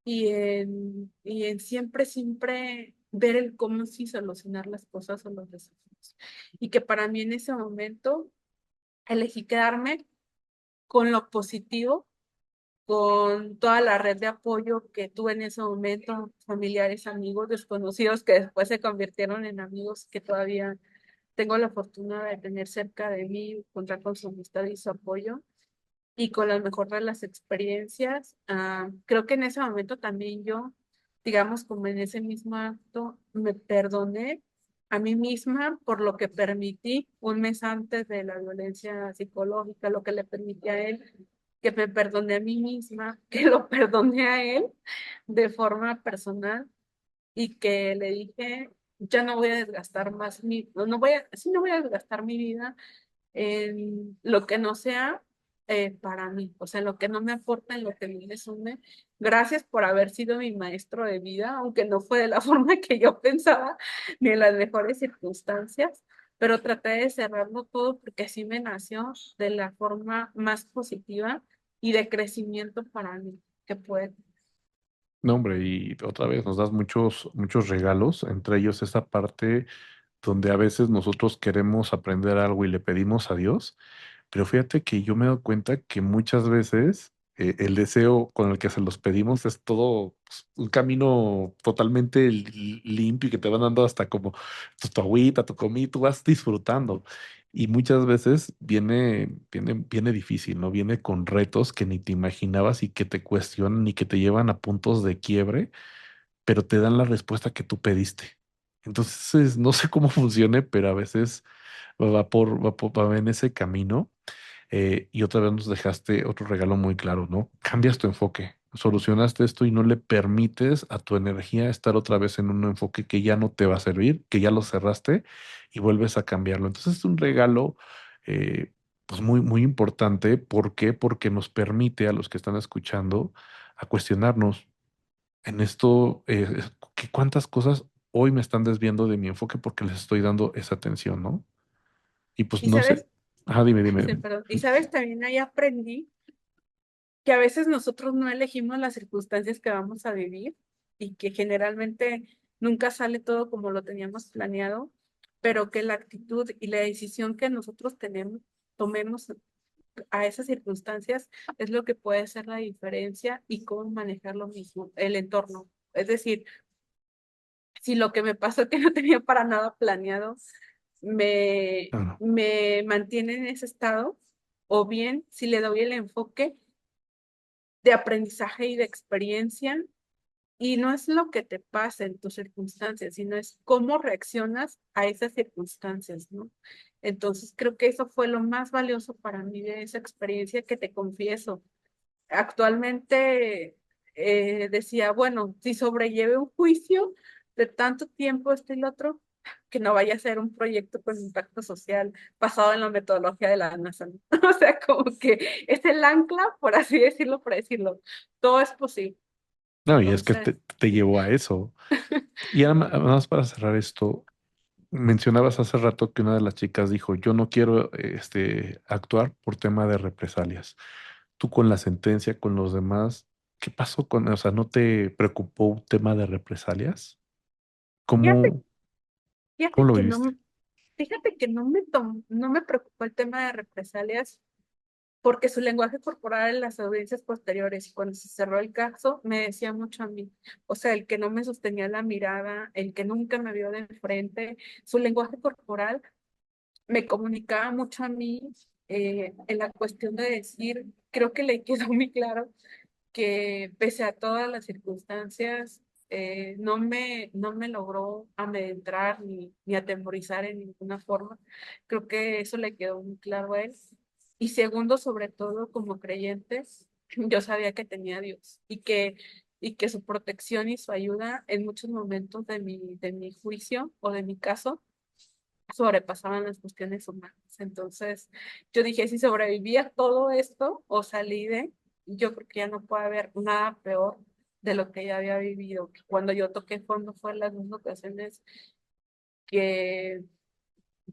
y en siempre, siempre ver el cómo sí solucionar las cosas o los desafíos. Y que para mí en ese momento elegí quedarme con lo positivo, con toda la red de apoyo que tuve en ese momento, familiares, amigos, desconocidos que después se convirtieron en amigos que todavía tengo la fortuna de tener cerca de mí, contar con su amistad y su apoyo y con la mejor de las experiencias. Creo que en ese momento también yo digamos, como en ese mismo acto, me perdoné a mí misma por lo que permití un mes antes de la violencia psicológica, lo que le permití a él, que me perdoné a mí misma, que lo perdoné a él de forma personal y que le dije, ya no voy a desgastar más no voy a, sí, no voy a desgastar mi vida en lo que no sea para mí, o sea, en lo que no me aporta, en lo que no me sume. Gracias por haber sido mi maestro de vida, aunque no fue de la forma que yo pensaba, ni en las mejores circunstancias, pero traté de cerrarlo todo porque así me nació de la forma más positiva y de crecimiento para mí que puede. No, hombre, y otra vez nos das muchos regalos, entre ellos esa parte donde a veces nosotros queremos aprender algo y le pedimos a Dios, pero fíjate que yo me doy cuenta que muchas veces el deseo con el que se los pedimos es todo pues, un camino totalmente limpio y que te van dando hasta como tu agüita, tu comida, tú vas disfrutando. Y muchas veces viene difícil, ¿no? Viene con retos que ni te imaginabas y que te cuestionan y que te llevan a puntos de quiebre, pero te dan la respuesta que tú pediste. Entonces, no sé cómo funcione, pero a veces va en ese camino. Y otra vez nos dejaste otro regalo muy claro, ¿no? Cambias tu enfoque, solucionaste esto y no le permites a tu energía estar otra vez en un enfoque que ya no te va a servir, que ya lo cerraste y vuelves a cambiarlo. Entonces es un regalo, pues muy importante. ¿Por qué? Porque nos permite a los que están escuchando a cuestionarnos en esto, que cuántas cosas hoy me están desviando de mi enfoque porque les estoy dando esa atención, ¿no? Y pues Y no sé. sabes, Ajá, dime, ay, dime. sí, perdón, y sabes, también ahí aprendí que a veces nosotros no elegimos las circunstancias que vamos a vivir y que generalmente nunca sale todo como lo teníamos planeado, pero que la actitud y la decisión que nosotros tomemos a esas circunstancias es lo que puede hacer la diferencia y cómo manejar lo mismo, el entorno. Es decir, si lo que me pasó que no tenía para nada planeado Ah, me mantiene en ese estado, o bien si le doy el enfoque de aprendizaje y de experiencia. Y no es lo que te pasa en tus circunstancias, sino es cómo reaccionas a esas circunstancias, ¿no? Entonces creo que eso fue lo más valioso para mí de esa experiencia que te confieso. Actualmente decía, bueno, si sobrelleve un juicio de tanto tiempo este y lo otro, que no vaya a ser un proyecto con impacto social basado en la metodología de la NASA, ¿no? O sea, como que es el ancla, por así decirlo, para decirlo, todo es posible. no, y es que Entonces, te llevó a eso. Y además para cerrar esto, mencionabas hace rato que una de las chicas dijo, yo no quiero actuar por tema de represalias. Tú con la sentencia, con los demás, ¿qué pasó con, o sea, no te preocupó un tema de represalias? fíjate, ¿Cómo, cómo fíjate lo que viviste? no, fíjate que no me preocupó el tema de represalias porque su lenguaje corporal en las audiencias posteriores y cuando se cerró el caso me decía mucho a mí. O sea, el que no me sostenía la mirada, el que nunca me vio de frente, su lenguaje corporal me comunicaba mucho a mí en la cuestión de decir, creo que le quedó muy claro que pese a todas las circunstancias, no me logró amedrentar ni atemorizar en ninguna forma. Creo que eso le quedó muy claro a él. Y segundo, sobre todo, como creyentes, yo sabía que tenía a Dios y que su protección y su ayuda en muchos momentos de mi juicio o de mi caso sobrepasaban las cuestiones humanas. Entonces, yo dije, si sobrevivía todo esto o salí de, yo creo que ya no puede haber nada peor de lo que ya había vivido. Cuando yo toqué fondo fue en las dos ocasiones que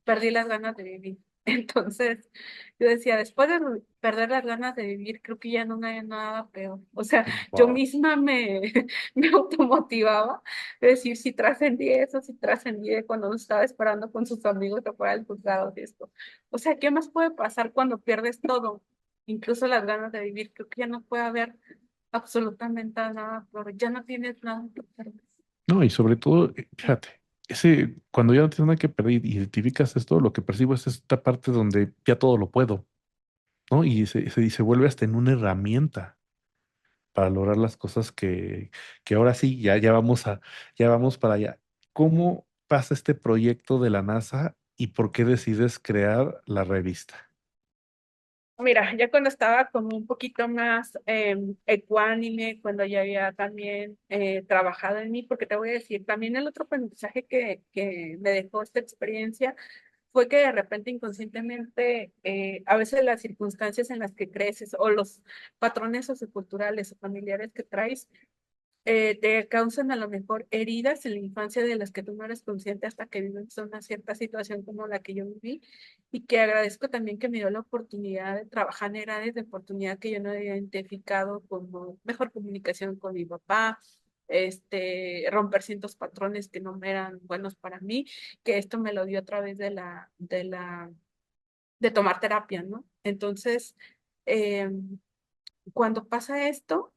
perdí las ganas de vivir. Entonces, yo decía, después de perder las ganas de vivir, creo que ya no hay nada peor. O sea, yo Wow. misma me automotivaba, de decir, si trascendí eso, si trascendí de cuando nos estaba esperando con sus amigos que fuera el juzgado de esto. O sea, ¿qué más puede pasar cuando pierdes todo? Incluso las ganas de vivir. Creo que ya no puede haber absolutamente nada peor. Ya no tienes nada que perder. No, y sobre todo, fíjate, cuando ya no tienes nada que perder y identificas esto, lo que percibo es esta parte donde ya todo lo puedo, ¿no? Y se vuelve hasta en una herramienta. para lograr las cosas que ahora sí, ya vamos para allá. ¿Cómo pasa este proyecto de la NASA y por qué decides crear la revista? Mira, ya cuando estaba como un poquito más ecuánime, cuando ya había también trabajado en mí, porque te voy a decir, también el otro aprendizaje que me dejó esta experiencia fue que de repente inconscientemente, a veces las circunstancias en las que creces o los patrones socioculturales o familiares que traes, te causan a lo mejor heridas en la infancia de las que tú no eres consciente hasta que vives una cierta situación como la que yo viví, y que agradezco también que me dio la oportunidad de trabajar en áreas de oportunidad que yo no había identificado, como mejor comunicación con mi papá, romper ciertos patrones que no me eran buenos para mí, que esto me lo dio a través de tomar terapia, ¿no? Entonces, cuando pasa esto,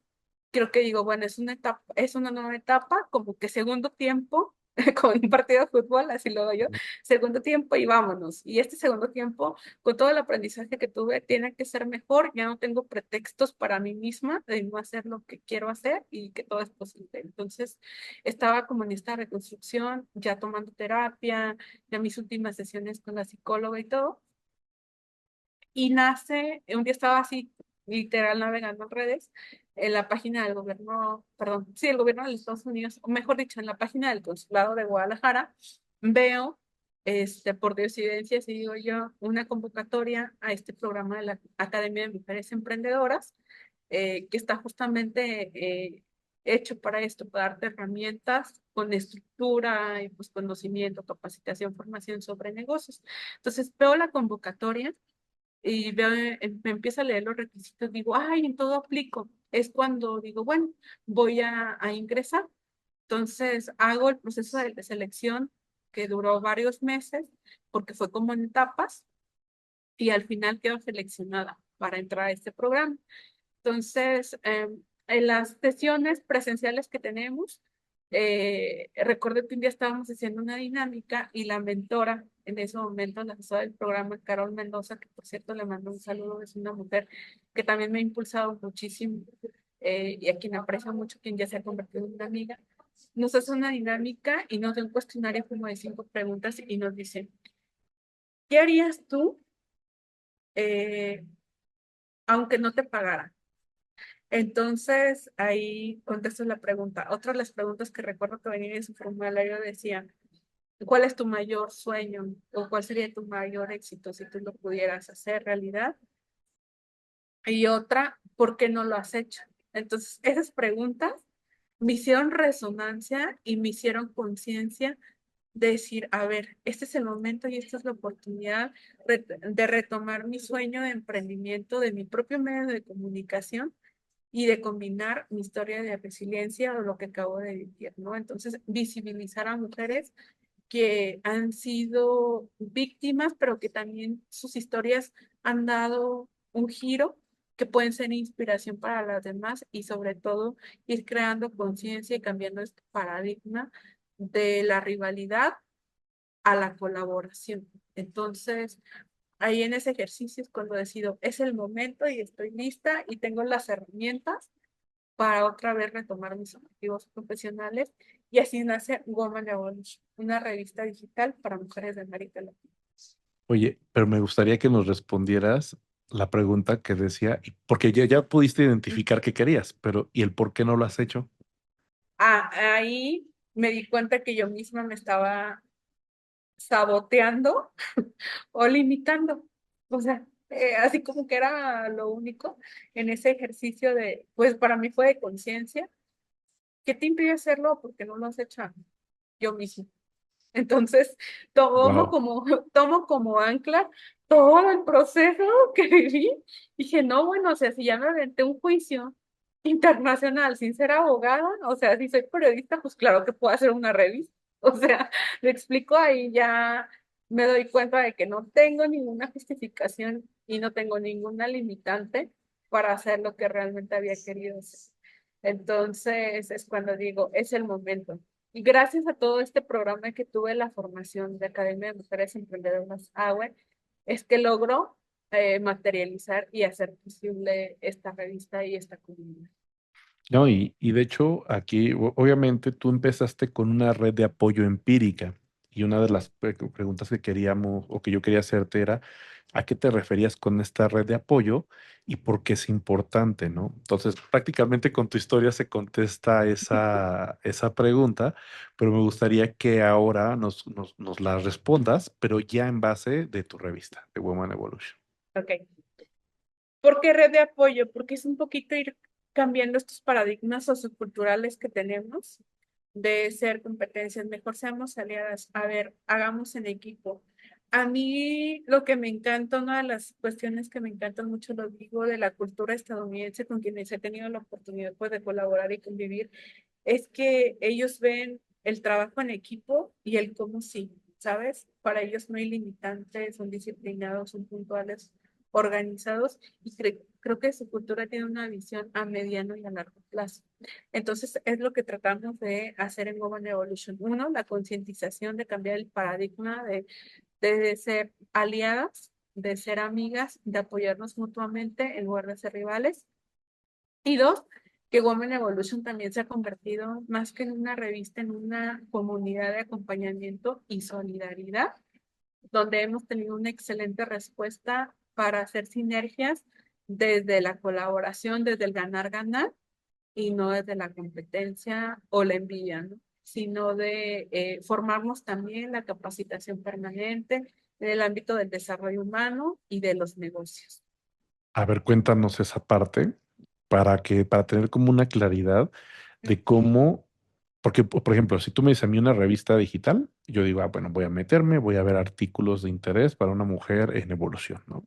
creo que digo, bueno, es una etapa, es una nueva etapa, como que segundo tiempo, con un partido de fútbol, así lo doy yo, segundo tiempo y vámonos. Y este segundo tiempo, con todo el aprendizaje que tuve, tiene que ser mejor. Ya no tengo pretextos para mí misma de no hacer lo que quiero hacer y que todo es posible. Entonces, estaba como en esta reconstrucción, ya tomando terapia, ya mis últimas sesiones con la psicóloga y todo. Y nace, un día estaba así, literal, navegando en redes, en la página del gobierno, perdón, sí, el gobierno de los Estados Unidos, o mejor dicho, en la página del consulado de Guadalajara, veo, por coincidencia, si digo yo, una convocatoria a este programa de la Academia de Mujeres Emprendedoras, que está justamente hecho para esto, para darte herramientas con estructura y pues conocimiento, capacitación, formación sobre negocios. Entonces veo la convocatoria y veo, me empiezo a leer los requisitos, digo, ay, en todo aplico. Es cuando digo, bueno, voy a ingresar. Entonces hago el proceso de selección que duró varios meses, porque fue como en etapas, y al final quedo seleccionada para entrar a este programa. Entonces, en las sesiones presenciales que tenemos, recuerdo que un día estábamos haciendo una dinámica y la mentora, en ese momento, la asesora del programa, Carol Mendoza, que por cierto le mando un saludo, es una mujer que también me ha impulsado muchísimo, y a quien aprecio mucho, quien ya se ha convertido en una amiga, nos hace una dinámica y nos da un cuestionario como de 5 preguntas y nos dice, ¿qué harías tú eh, aunque no te pagaran? Entonces, ahí contesto la pregunta. Otra de las preguntas que recuerdo que venía en su formulario decía, ¿cuál es tu mayor sueño o cuál sería tu mayor éxito si tú lo pudieras hacer realidad? Y otra, ¿por qué no lo has hecho? Entonces, esas preguntas me hicieron resonancia y me hicieron conciencia de decir, a ver, este es el momento y esta es la oportunidad de retomar mi sueño de emprendimiento, de mi propio medio de comunicación y de combinar mi historia de resiliencia o lo que acabo de vivir, ¿no? Entonces, visibilizar a mujeres que han sido víctimas, pero que también sus historias han dado un giro, que pueden ser inspiración para las demás, y sobre todo ir creando conciencia y cambiando este paradigma de la rivalidad a la colaboración. Entonces, ahí en ese ejercicio es cuando decido, es el momento y estoy lista y tengo las herramientas para otra vez retomar mis objetivos profesionales, y así nace Woman Evolution, una revista digital para mujeres de América Latina. Oye, pero me gustaría que nos respondieras la pregunta que decía, porque ya pudiste identificar qué querías, pero ¿y el por qué no lo has hecho? Ahí me di cuenta que yo misma me estaba saboteando o limitando. O sea, así como que era lo único en ese ejercicio de, pues para mí fue de conciencia. ¿Qué te impide hacerlo? Porque no lo has hecho yo mismo. Entonces, Wow. tomo como ancla todo el proceso que viví. Dije, no, bueno, o sea, si ya me aventé un juicio internacional sin ser abogada, o sea, si soy periodista, pues claro que puedo hacer una revista. O sea, le explico ahí, ya me doy cuenta de que no tengo ninguna justificación y no tengo ninguna limitante para hacer lo que realmente había querido hacer. Entonces, es cuando digo, es el momento. Y gracias a todo este programa que tuve, la formación de Academia de Mujeres Emprendedoras AWE, es que logro materializar y hacer posible esta revista y esta comunidad. No, y de hecho, aquí obviamente tú empezaste con una red de apoyo empírica y una de las preguntas que queríamos o que yo quería hacerte era, ¿a qué te referías con esta red de apoyo y por qué es importante, ¿no? Entonces, prácticamente con tu historia se contesta esa pregunta, pero me gustaría que ahora nos la respondas, pero ya en base de tu revista, de Woman Evolution. Ok. ¿Por qué red de apoyo? Porque es un poquito ir cambiando estos paradigmas socioculturales que tenemos de ser competencias, mejor seamos aliadas. A ver, hagamos en equipo. A mí lo que me encanta, una de las cuestiones que me encantan mucho, lo digo, de la cultura estadounidense con quienes he tenido la oportunidad pues, de colaborar y convivir, es que ellos ven el trabajo en equipo y el cómo sí, ¿sabes? Para ellos no hay limitantes, son disciplinados, son puntuales, organizados y creo que su cultura tiene una visión a mediano y a largo plazo. Entonces, es lo que tratamos de hacer en Women Evolution. Uno, la concientización de cambiar el paradigma de ser aliadas, de ser amigas, de apoyarnos mutuamente en lugar de ser rivales. Y dos, que Women Evolution también se ha convertido más que en una revista, en una comunidad de acompañamiento y solidaridad, donde hemos tenido una excelente respuesta para hacer sinergias desde la colaboración, desde el ganar-ganar y no desde la competencia o la envidia, ¿no? Sino de formarnos también la capacitación permanente en el ámbito del desarrollo humano y de los negocios. A ver, cuéntanos esa parte para tener como una claridad de cómo, porque por ejemplo, si tú me dices a mí una revista digital, yo digo, ah, bueno, voy a meterme, voy a ver artículos de interés para una mujer en evolución, ¿no?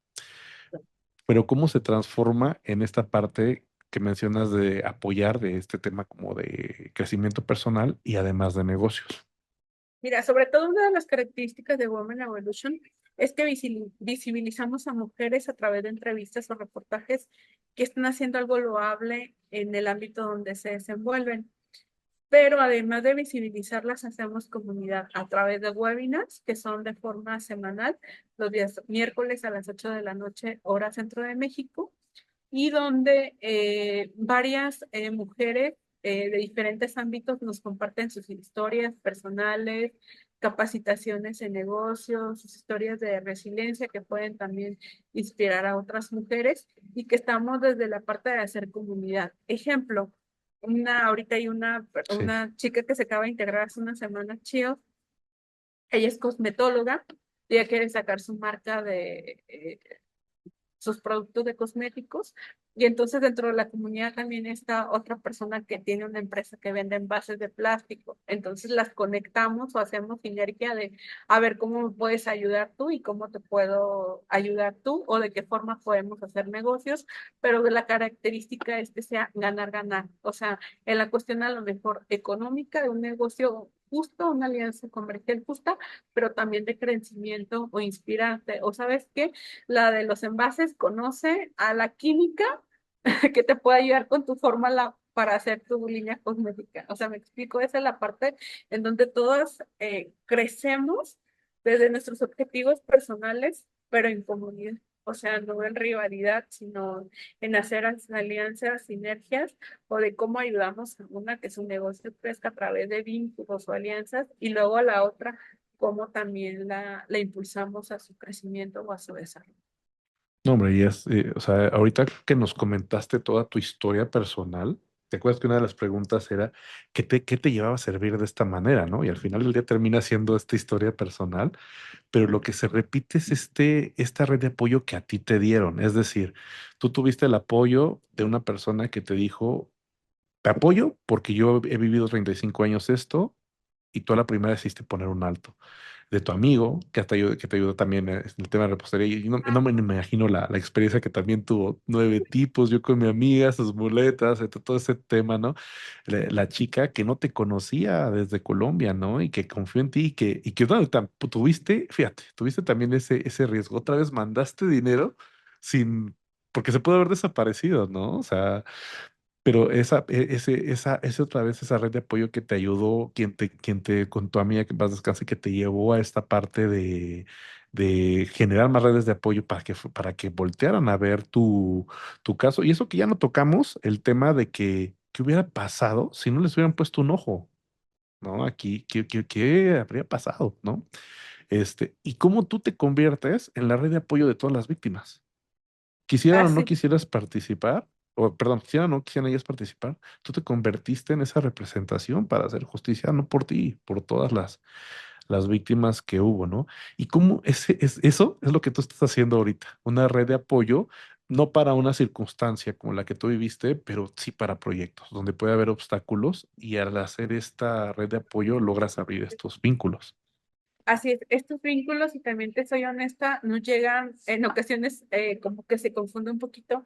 Pero cómo se transforma en esta parte que mencionas de apoyar de este tema como de crecimiento personal y además de negocios. Mira, sobre todo una de las características de Women Evolution es que visibilizamos a mujeres a través de entrevistas o reportajes que están haciendo algo loable en el ámbito donde se desenvuelven. Pero además de visibilizarlas, hacemos comunidad a través de webinars que son de forma semanal, los días miércoles a las 8 de la noche, hora centro de México, y donde varias mujeres de diferentes ámbitos nos comparten sus historias personales, capacitaciones en negocios, sus historias de resiliencia que pueden también inspirar a otras mujeres y que estamos desde la parte de hacer comunidad. Ejemplo, ahorita hay Sí. una chica que se acaba de integrar hace una semana, Chio, ella es cosmetóloga, ella quiere sacar su marca de sus productos de cosméticos. Y entonces dentro de la comunidad también está otra persona que tiene una empresa que vende envases de plástico. Entonces las conectamos o hacemos sinergia de a ver cómo me puedes ayudar tú y cómo te puedo ayudar tú o de qué forma podemos hacer negocios, pero de la característica es que sea ganar-ganar. O sea, en la cuestión a lo mejor económica de un negocio justo, una alianza comercial justa, pero también de crecimiento o inspirante. O sabes qué, la de los envases conoce a la química que te puede ayudar con tu fórmula para hacer tu línea cosmética. O sea, me explico, esa es la parte en donde todas crecemos desde nuestros objetivos personales, pero en comunidad. O sea, no en rivalidad, sino en hacer alianzas, sinergias, o de cómo ayudamos a una que su negocio crezca a través de vínculos o alianzas, y luego a la otra, cómo también la impulsamos a su crecimiento o a su desarrollo. No, hombre, o sea, ahorita que nos comentaste toda tu historia personal, ¿te acuerdas que una de las preguntas era qué te llevaba a servir de esta manera, ¿no? Y al final del día termina siendo esta historia personal, pero lo que se repite es esta red de apoyo que a ti te dieron. Es decir, tú tuviste el apoyo de una persona que te dijo, te apoyo porque yo he vivido 35 años esto y tú a la primera decidiste poner un alto de tu amigo, que te ayudó también en el tema de repostería. Y no me imagino la experiencia que también tuvo. 9 tipos, yo con mi amiga, sus muletas, todo ese tema, ¿no? La chica que no te conocía desde Colombia, ¿no? Y que confió en ti y que no, tuviste, fíjate, tuviste también ese riesgo. Otra vez mandaste dinero sin, porque se puede haber desaparecido, ¿no? O sea, pero esa otra vez, esa red de apoyo que te ayudó, con tu amiga que vas descanse, que te llevó a esta parte de generar más redes de apoyo para que voltearan a ver tu caso. Y eso que ya no tocamos, el tema de que ¿qué hubiera pasado si no les hubieran puesto un ojo? ¿No? Aquí, ¿qué habría pasado? ¿No? Y cómo tú te conviertes en la red de apoyo de todas las víctimas. Quisieran o no Así, quisieras participar, o perdón, quisieran o no quisieran ellas participar, tú te convertiste en esa representación para hacer justicia, no por ti, por todas las víctimas que hubo, ¿no? Y cómo eso es lo que tú estás haciendo ahorita, una red de apoyo, no para una circunstancia como la que tú viviste, pero sí para proyectos, donde puede haber obstáculos y al hacer esta red de apoyo logras abrir estos vínculos. así es, estos vínculos, y también te soy honesta, no llegan, en ocasiones como que se confunde un poquito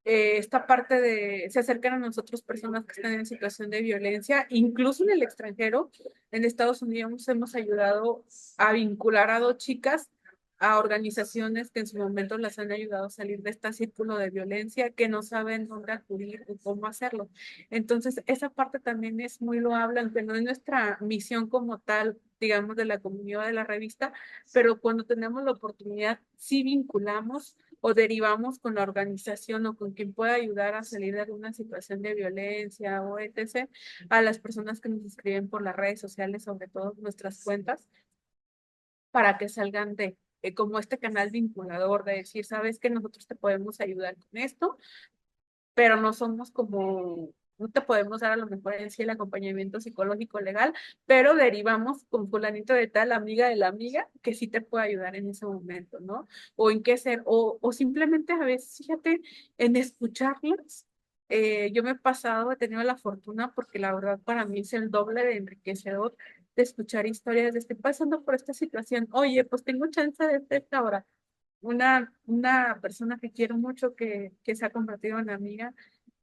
esta parte de, se acercan a nosotros personas que están en situación de violencia, incluso en el extranjero. En Estados Unidos hemos ayudado a vincular a dos chicas a organizaciones que en su momento las han ayudado a salir de este círculo de violencia, que no saben dónde acudir o cómo hacerlo. Entonces, esa parte también es muy loable, aunque no es nuestra misión como tal, digamos, de la comunidad de la revista, pero cuando tenemos la oportunidad, sí vinculamos o derivamos con la organización o con quien pueda ayudar a salir de alguna situación de violencia o etc. a las personas que nos escriben por las redes sociales, sobre todo nuestras cuentas, para que salgan de como este canal vinculador de decir, sabes que nosotros te podemos ayudar con esto, pero no somos como, no te podemos dar a lo mejor en sí el acompañamiento psicológico legal, pero derivamos con fulanito de tal, amiga de la amiga, que sí te puede ayudar en ese momento, ¿no? O en qué ser, o simplemente a veces, fíjate, en escucharlas. Yo me he pasado, he tenido la fortuna, porque la verdad para mí es el doble de enriquecedor de escuchar historias de estoy pasando por esta situación, oye, pues tengo chance de esta hora, una persona que quiero mucho, que se ha convertido en amiga,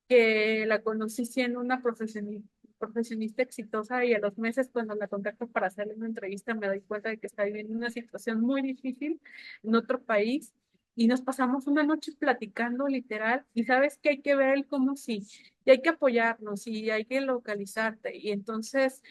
que la conocí siendo una profesionista exitosa, y a los meses cuando la contacto para hacerle una entrevista me doy cuenta de que está viviendo una situación muy difícil en otro país, y nos pasamos una noche platicando literal, y sabes que hay que ver el cómo sí, y hay que apoyarnos y hay que localizarte, y entonces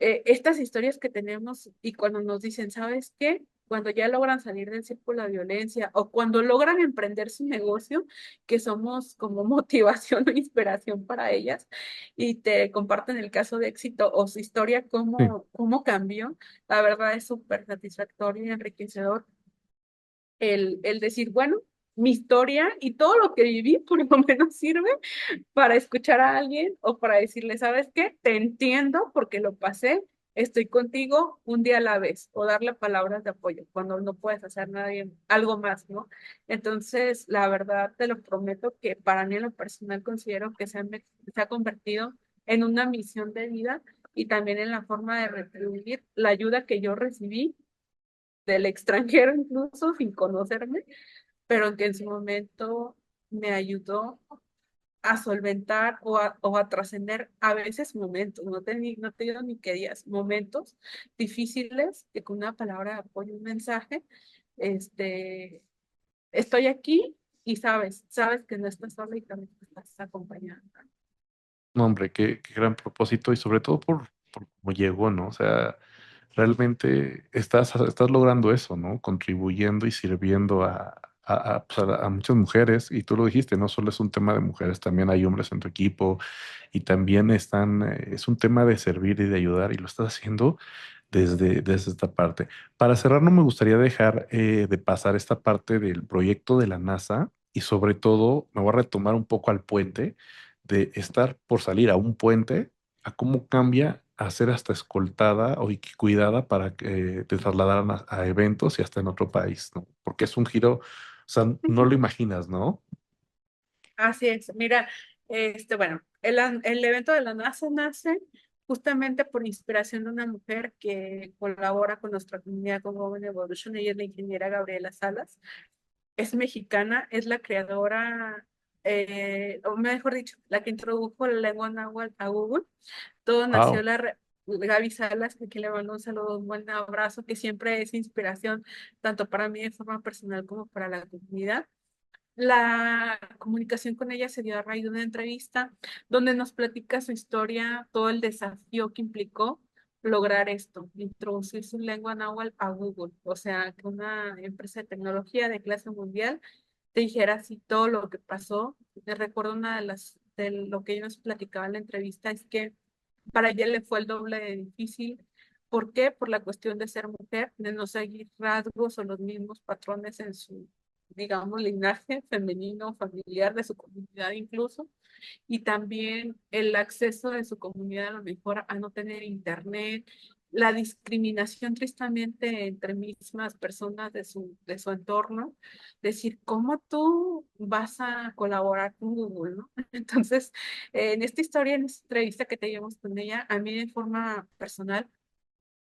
estas historias que tenemos, y cuando nos dicen, ¿sabes qué? Cuando ya logran salir del círculo de violencia o cuando logran emprender su negocio, que somos como motivación o inspiración para ellas, y te comparten el caso de éxito o su historia, Sí. cómo cambió, la verdad es súper satisfactorio y enriquecedor el decir, bueno, mi historia y todo lo que viví por lo menos sirve para escuchar a alguien o para decirle, ¿sabes qué? Te entiendo porque lo pasé, estoy contigo un día a la vez, o darle palabras de apoyo cuando no puedes hacer nada algo más, ¿no? Entonces, la verdad, te lo prometo que para mí en lo personal considero que se ha convertido en una misión de vida, y también en la forma de retribuir la ayuda que yo recibí del extranjero, incluso sin conocerme, pero que en su momento me ayudó a solventar o a trascender a veces momentos, no te digo ni qué días, momentos difíciles, que con una palabra de apoyo, un mensaje, este, estoy aquí, y sabes que no estás sola y también te estás acompañando. No, hombre, qué gran propósito y sobre todo por cómo llegó, ¿no? O sea, realmente estás logrando eso, ¿no? Contribuyendo y sirviendo pues, a muchas mujeres. Y tú lo dijiste, no solo es un tema de mujeres, también hay hombres en tu equipo y también es un tema de servir y de ayudar y lo estás haciendo desde esta parte. Para cerrar, no me gustaría dejar de pasar esta parte del proyecto de la NASA y sobre todo me voy a retomar un poco al puente, de estar por salir a un puente, a cómo cambia a ser hasta escoltada o y cuidada para que te trasladaran a eventos y hasta en otro país, ¿no? Porque es un giro, o sea, no lo imaginas, ¿no? Así es, mira, bueno, el evento de la NASA nace justamente por inspiración de una mujer que colabora con nuestra comunidad con Women Evolution. Ella es la ingeniera Gabriela Salas, es mexicana, es la creadora, o mejor dicho, la que introdujo la lengua náhuatl a Google. Todo nació Wow. Gaby Salas, que aquí le mando un saludo, un buen abrazo, que siempre es inspiración tanto para mí de forma personal como para la comunidad. La comunicación con ella se dio a raíz de una entrevista donde nos platica su historia, todo el desafío que implicó lograr esto, introducir su lengua náhuatl a Google. O sea, que una empresa de tecnología de clase mundial te dijera así todo lo que pasó. Te recuerdo una lo que ella nos platicaba en la entrevista es que para ella le fue el doble de difícil. ¿Por qué? Por la cuestión de ser mujer, de no seguir rasgos o los mismos patrones en su, digamos, linaje femenino, familiar, de su comunidad incluso, y también el acceso de su comunidad a lo mejor a no tener internet, la discriminación tristemente entre mismas personas de su entorno, decir, ¿cómo tú vas a colaborar con Google, ¿no? Entonces, en esta historia, en esta entrevista que teníamos con ella, a mí de forma personal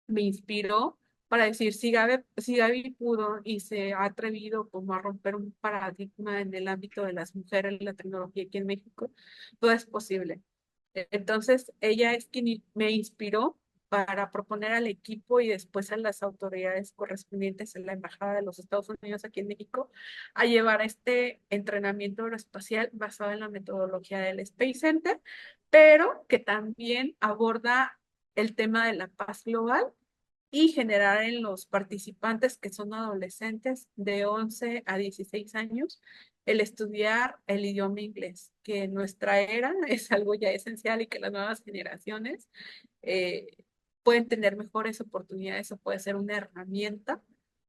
me inspiró para decir, si Gaby pudo y se ha atrevido como a romper un paradigma en el ámbito de las mujeres en la tecnología aquí en México, todo es posible. Entonces, ella es quien me inspiró para proponer al equipo y después a las autoridades correspondientes en la Embajada de los Estados Unidos aquí en México a llevar este entrenamiento aeroespacial basado en la metodología del Space Center, pero que también aborda el tema de la paz global y generar en los participantes que son adolescentes de 11 a 16 años el estudiar el idioma inglés, que en nuestra era es algo ya esencial y que las nuevas generaciones eh, pueden tener mejores oportunidades o puede ser una herramienta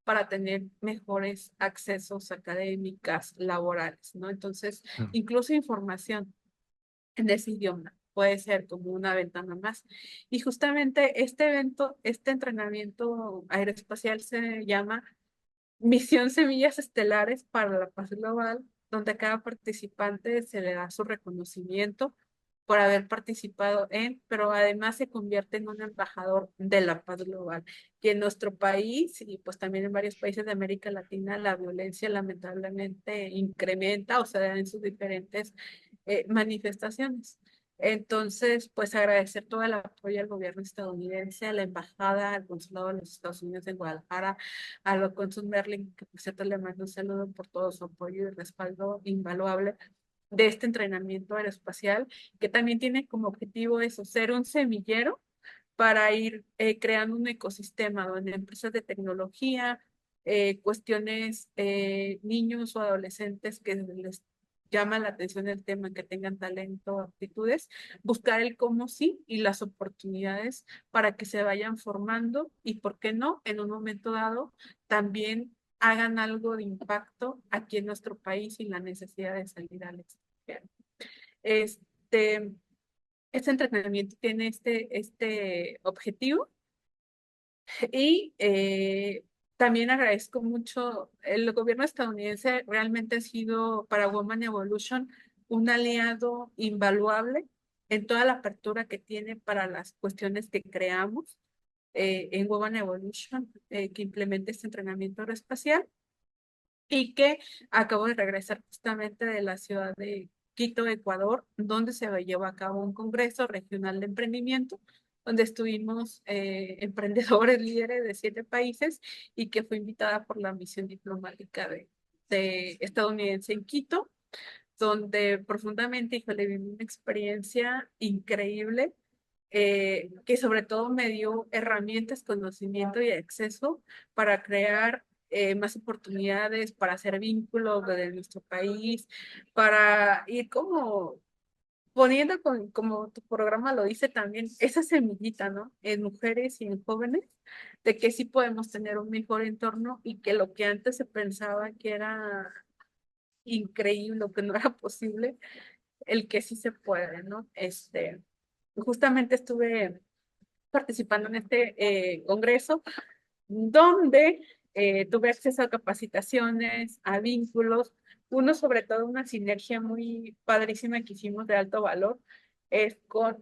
para tener mejores accesos académicas, laborales, ¿no? Entonces, Mm. incluso información en ese idioma. Puede ser como una ventana más. Y justamente este evento, este entrenamiento aeroespacial se llama Misión Semillas Estelares para la Paz Global, donde a cada participante se le da su reconocimiento por haber participado pero además se convierte en un embajador de la paz global. Y en nuestro país y pues también en varios países de América Latina, la violencia lamentablemente incrementa, o sea, en sus diferentes manifestaciones. Entonces, pues agradecer todo el apoyo al gobierno estadounidense, a la embajada, al consulado de los Estados Unidos en Guadalajara, a los cónsul Merlin, que por cierto le mando un saludo por todo su apoyo y respaldo invaluable de este entrenamiento aeroespacial, que también tiene como objetivo eso, ser un semillero para ir creando un ecosistema donde empresas de tecnología, cuestiones, niños o adolescentes que les llama la atención el tema, que tengan talento, aptitudes, buscar el cómo sí y las oportunidades para que se vayan formando y, ¿por qué no?, en un momento dado también hagan algo de impacto aquí en nuestro país sin la necesidad de salir al extranjero. Este, este entrenamiento tiene este objetivo y también agradezco mucho, el gobierno estadounidense realmente ha sido para Women Evolution un aliado invaluable en toda la apertura que tiene para las cuestiones que creamos en Women Evolution, que implementa este entrenamiento aeroespacial y que acabo de regresar justamente de la ciudad de Quito, Ecuador, donde se llevó a cabo un congreso regional de emprendimiento, donde estuvimos emprendedores líderes de 7 países y que fue invitada por la misión diplomática de estadounidense en Quito, donde profundamente, híjole, viví una experiencia increíble que sobre todo me dio herramientas, conocimiento y acceso para crear más oportunidades, para hacer vínculos de nuestro país, para ir como poniendo, como tu programa lo dice también, esa semillita, ¿no? En mujeres y en jóvenes, de que sí podemos tener un mejor entorno y que lo que antes se pensaba que era increíble o que no era posible, el que sí se puede, ¿no? Justamente estuve participando en este congreso donde tuve acceso a capacitaciones, a vínculos, uno sobre todo una sinergia muy padrísima que hicimos de alto valor es con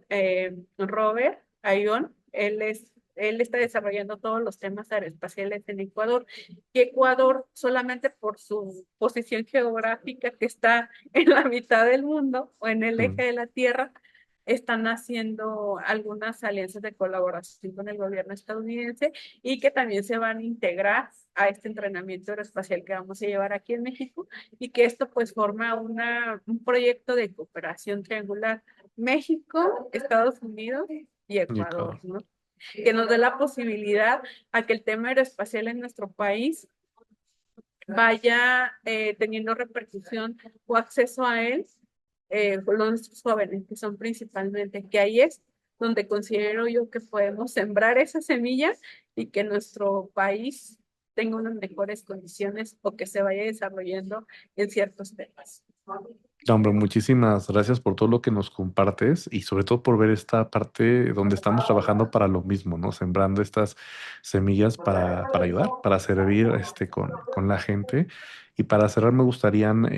Robert Ayón, él está desarrollando todos los temas aeroespaciales en Ecuador, y Ecuador solamente por su posición geográfica que está en la mitad del mundo o en el eje Mm. de la Tierra, están haciendo algunas alianzas de colaboración con el gobierno estadounidense y que también se van a integrar a este entrenamiento aeroespacial que vamos a llevar aquí en México y que esto pues forma un proyecto de cooperación triangular México, Estados Unidos y Y Ecuador, Ecuador. ¿no? Que nos dé la posibilidad a que el tema aeroespacial en nuestro país vaya teniendo repercusión o acceso a él nuestros jóvenes, que son principalmente, que ahí es donde considero yo que podemos sembrar esa semilla y que nuestro país tenga unas mejores condiciones o que se vaya desarrollando en ciertos temas. No, hombre, muchísimas gracias por todo lo que nos compartes y sobre todo por ver esta parte donde estamos trabajando para lo mismo, ¿no? Sembrando estas semillas para ayudar, para servir con la gente. Y para cerrar me gustarían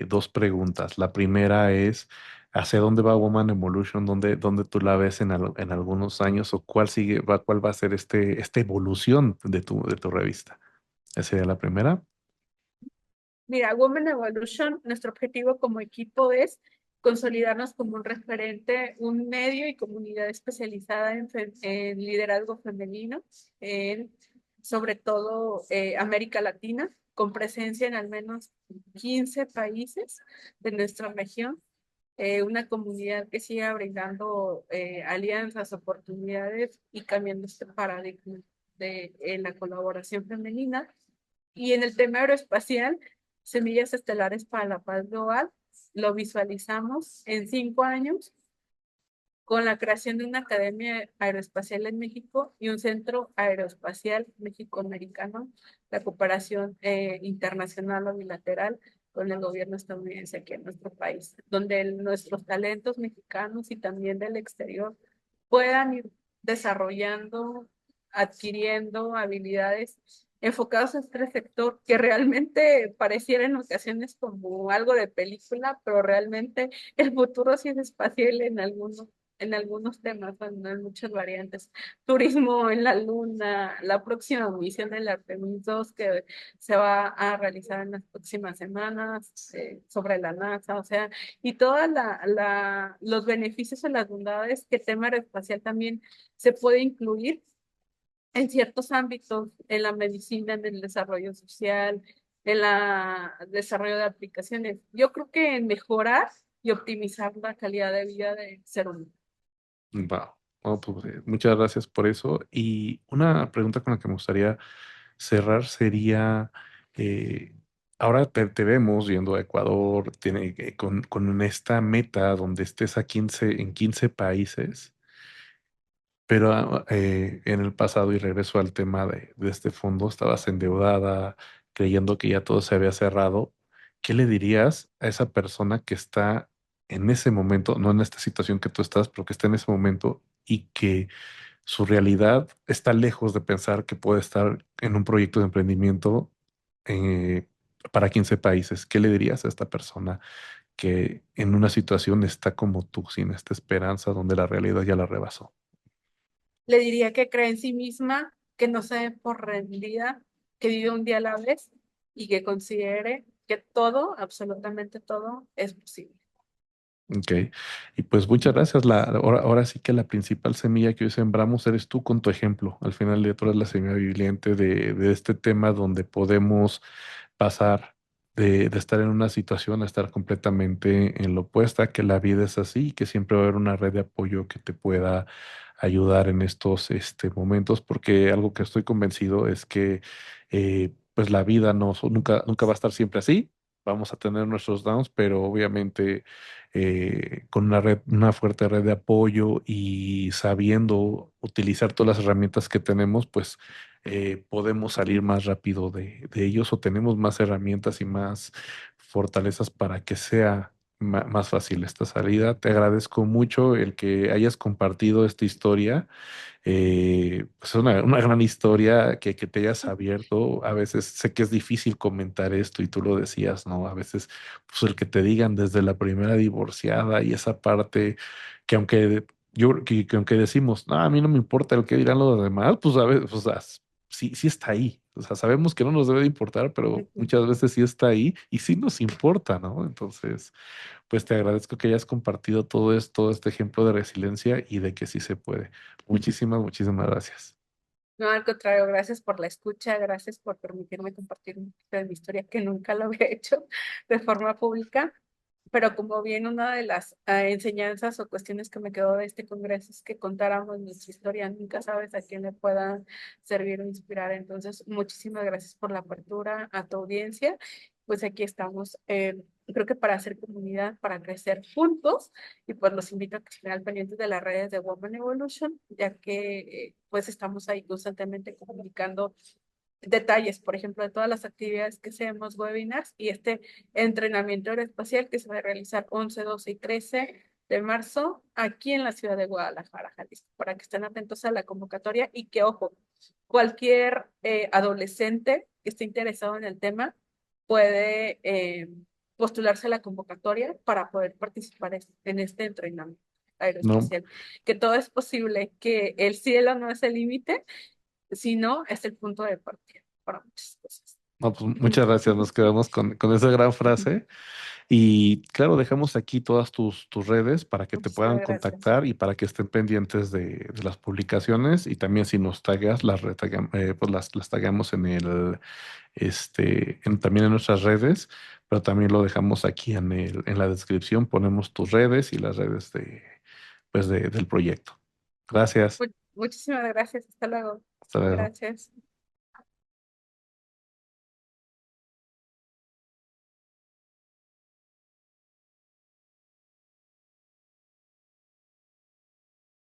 dos preguntas. La primera es, ¿hacia dónde va Woman Evolution? ¿Dónde tú la ves en algunos años? ¿O cuál va a ser esta evolución de tu revista? Esa sería la primera. Mira, Women Evolution, nuestro objetivo como equipo es consolidarnos como un referente, un medio y comunidad especializada en liderazgo femenino, en sobre todo América Latina, con presencia en al menos 15 países de nuestra región, una comunidad que siga brindando alianzas, oportunidades y cambiando este paradigma en la colaboración femenina. Y en el tema aeroespacial, Semillas Estelares para la Paz Global, lo visualizamos en 5 años con la creación de una academia aeroespacial en México y un centro aeroespacial mexicoamericano, la cooperación internacional o bilateral con el gobierno estadounidense aquí en nuestro país, donde nuestros talentos mexicanos y también del exterior puedan ir desarrollando, adquiriendo habilidades enfocados a este sector que realmente pareciera en ocasiones como algo de película, pero realmente el futuro sí es espacial en algunos temas, bueno, en muchas variantes. Turismo en la Luna, la próxima misión del Artemis 2 que se va a realizar en las próximas semanas sobre la NASA, o sea, y todos los beneficios o las bondades que el tema aeroespacial también se puede incluir en ciertos ámbitos, en la medicina, en el desarrollo social, en el desarrollo de aplicaciones. Yo creo que en mejorar y optimizar la calidad de vida del ser humano. Wow. Oh, pues, muchas gracias por eso. Y una pregunta con la que me gustaría cerrar sería, eh, ahora te vemos yendo a Ecuador, con esta meta donde estés en 15 países, pero en el pasado, y regreso al tema de este fondo, estabas endeudada, creyendo que ya todo se había cerrado. ¿Qué le dirías a esa persona que está en ese momento, no en esta situación que tú estás, pero que está en ese momento y que su realidad está lejos de pensar que puede estar en un proyecto de emprendimiento eh, para 15 países? ¿Qué le dirías a esta persona que en una situación está como tú, sin esta esperanza, donde la realidad ya la rebasó? Le diría que cree en sí misma, que no se dé por rendida, que vive un día a la vez y que considere que todo, absolutamente todo, es posible. Ok, y pues muchas gracias. Ahora sí que la principal semilla que hoy sembramos eres tú con tu ejemplo. Al final de todo es la semilla viviente de este tema donde podemos pasar de estar en una situación a estar completamente en lo opuesta, que la vida es así y que siempre va a haber una red de apoyo que te pueda ayudar en estos momentos, porque algo que estoy convencido es que pues la vida nunca va a estar siempre así. Vamos a tener nuestros downs, pero obviamente con una fuerte red de apoyo y sabiendo utilizar todas las herramientas que tenemos, pues podemos salir más rápido de ellos o tenemos más herramientas y más fortalezas para que sea más fácil esta salida. Te agradezco mucho el que hayas compartido esta historia. Pues una gran historia que te hayas abierto. A veces sé que es difícil comentar esto y tú lo decías, ¿no? A veces, pues el que te digan desde la primera divorciada y esa parte que aunque que aunque decimos, no, a mí no me importa el que dirán los demás, pues a veces, o sea, sí está ahí. O sea, sabemos que no nos debe de importar, pero muchas veces sí está ahí y sí nos importa, ¿no? Entonces, pues te agradezco que hayas compartido todo este ejemplo de resiliencia y de que sí se puede. Muchísimas gracias. No, al contrario, gracias por la escucha, gracias por permitirme compartir un poquito de mi historia que nunca lo había hecho de forma pública. Pero como bien una de las enseñanzas o cuestiones que me quedó de este congreso es que contáramos nuestra historia, nunca sabes a quién le pueda servir o inspirar. Entonces, muchísimas gracias por la apertura a tu audiencia. Pues aquí estamos. creo que para hacer comunidad, para crecer juntos, y pues los invito a que estén al pendiente de las redes de Women Evolution, ya que pues estamos ahí constantemente comunicando detalles, por ejemplo, de todas las actividades que hacemos, webinars y este entrenamiento aeroespacial que se va a realizar 11, 12 y 13 de marzo aquí en la ciudad de Guadalajara, Jalisco, para que estén atentos a la convocatoria y que, ojo, cualquier adolescente que esté interesado en el tema puede postularse a la convocatoria para poder participar en este entrenamiento No, aeroespacial, que todo es posible, que el cielo no es el límite, sino es el punto de partida para muchas cosas. no, pues muchas gracias. Nos quedamos con esa gran frase. Y claro, dejamos aquí todas tus redes para que te puedan Muchísimas gracias. contactar y para que estén pendientes de las publicaciones. Y también si nos tagas, pues las tagaemos también en nuestras redes, pero también lo dejamos aquí en la descripción. Ponemos tus redes y las redes del proyecto. Gracias. Muchísimas gracias. Hasta luego. Hasta luego. Gracias.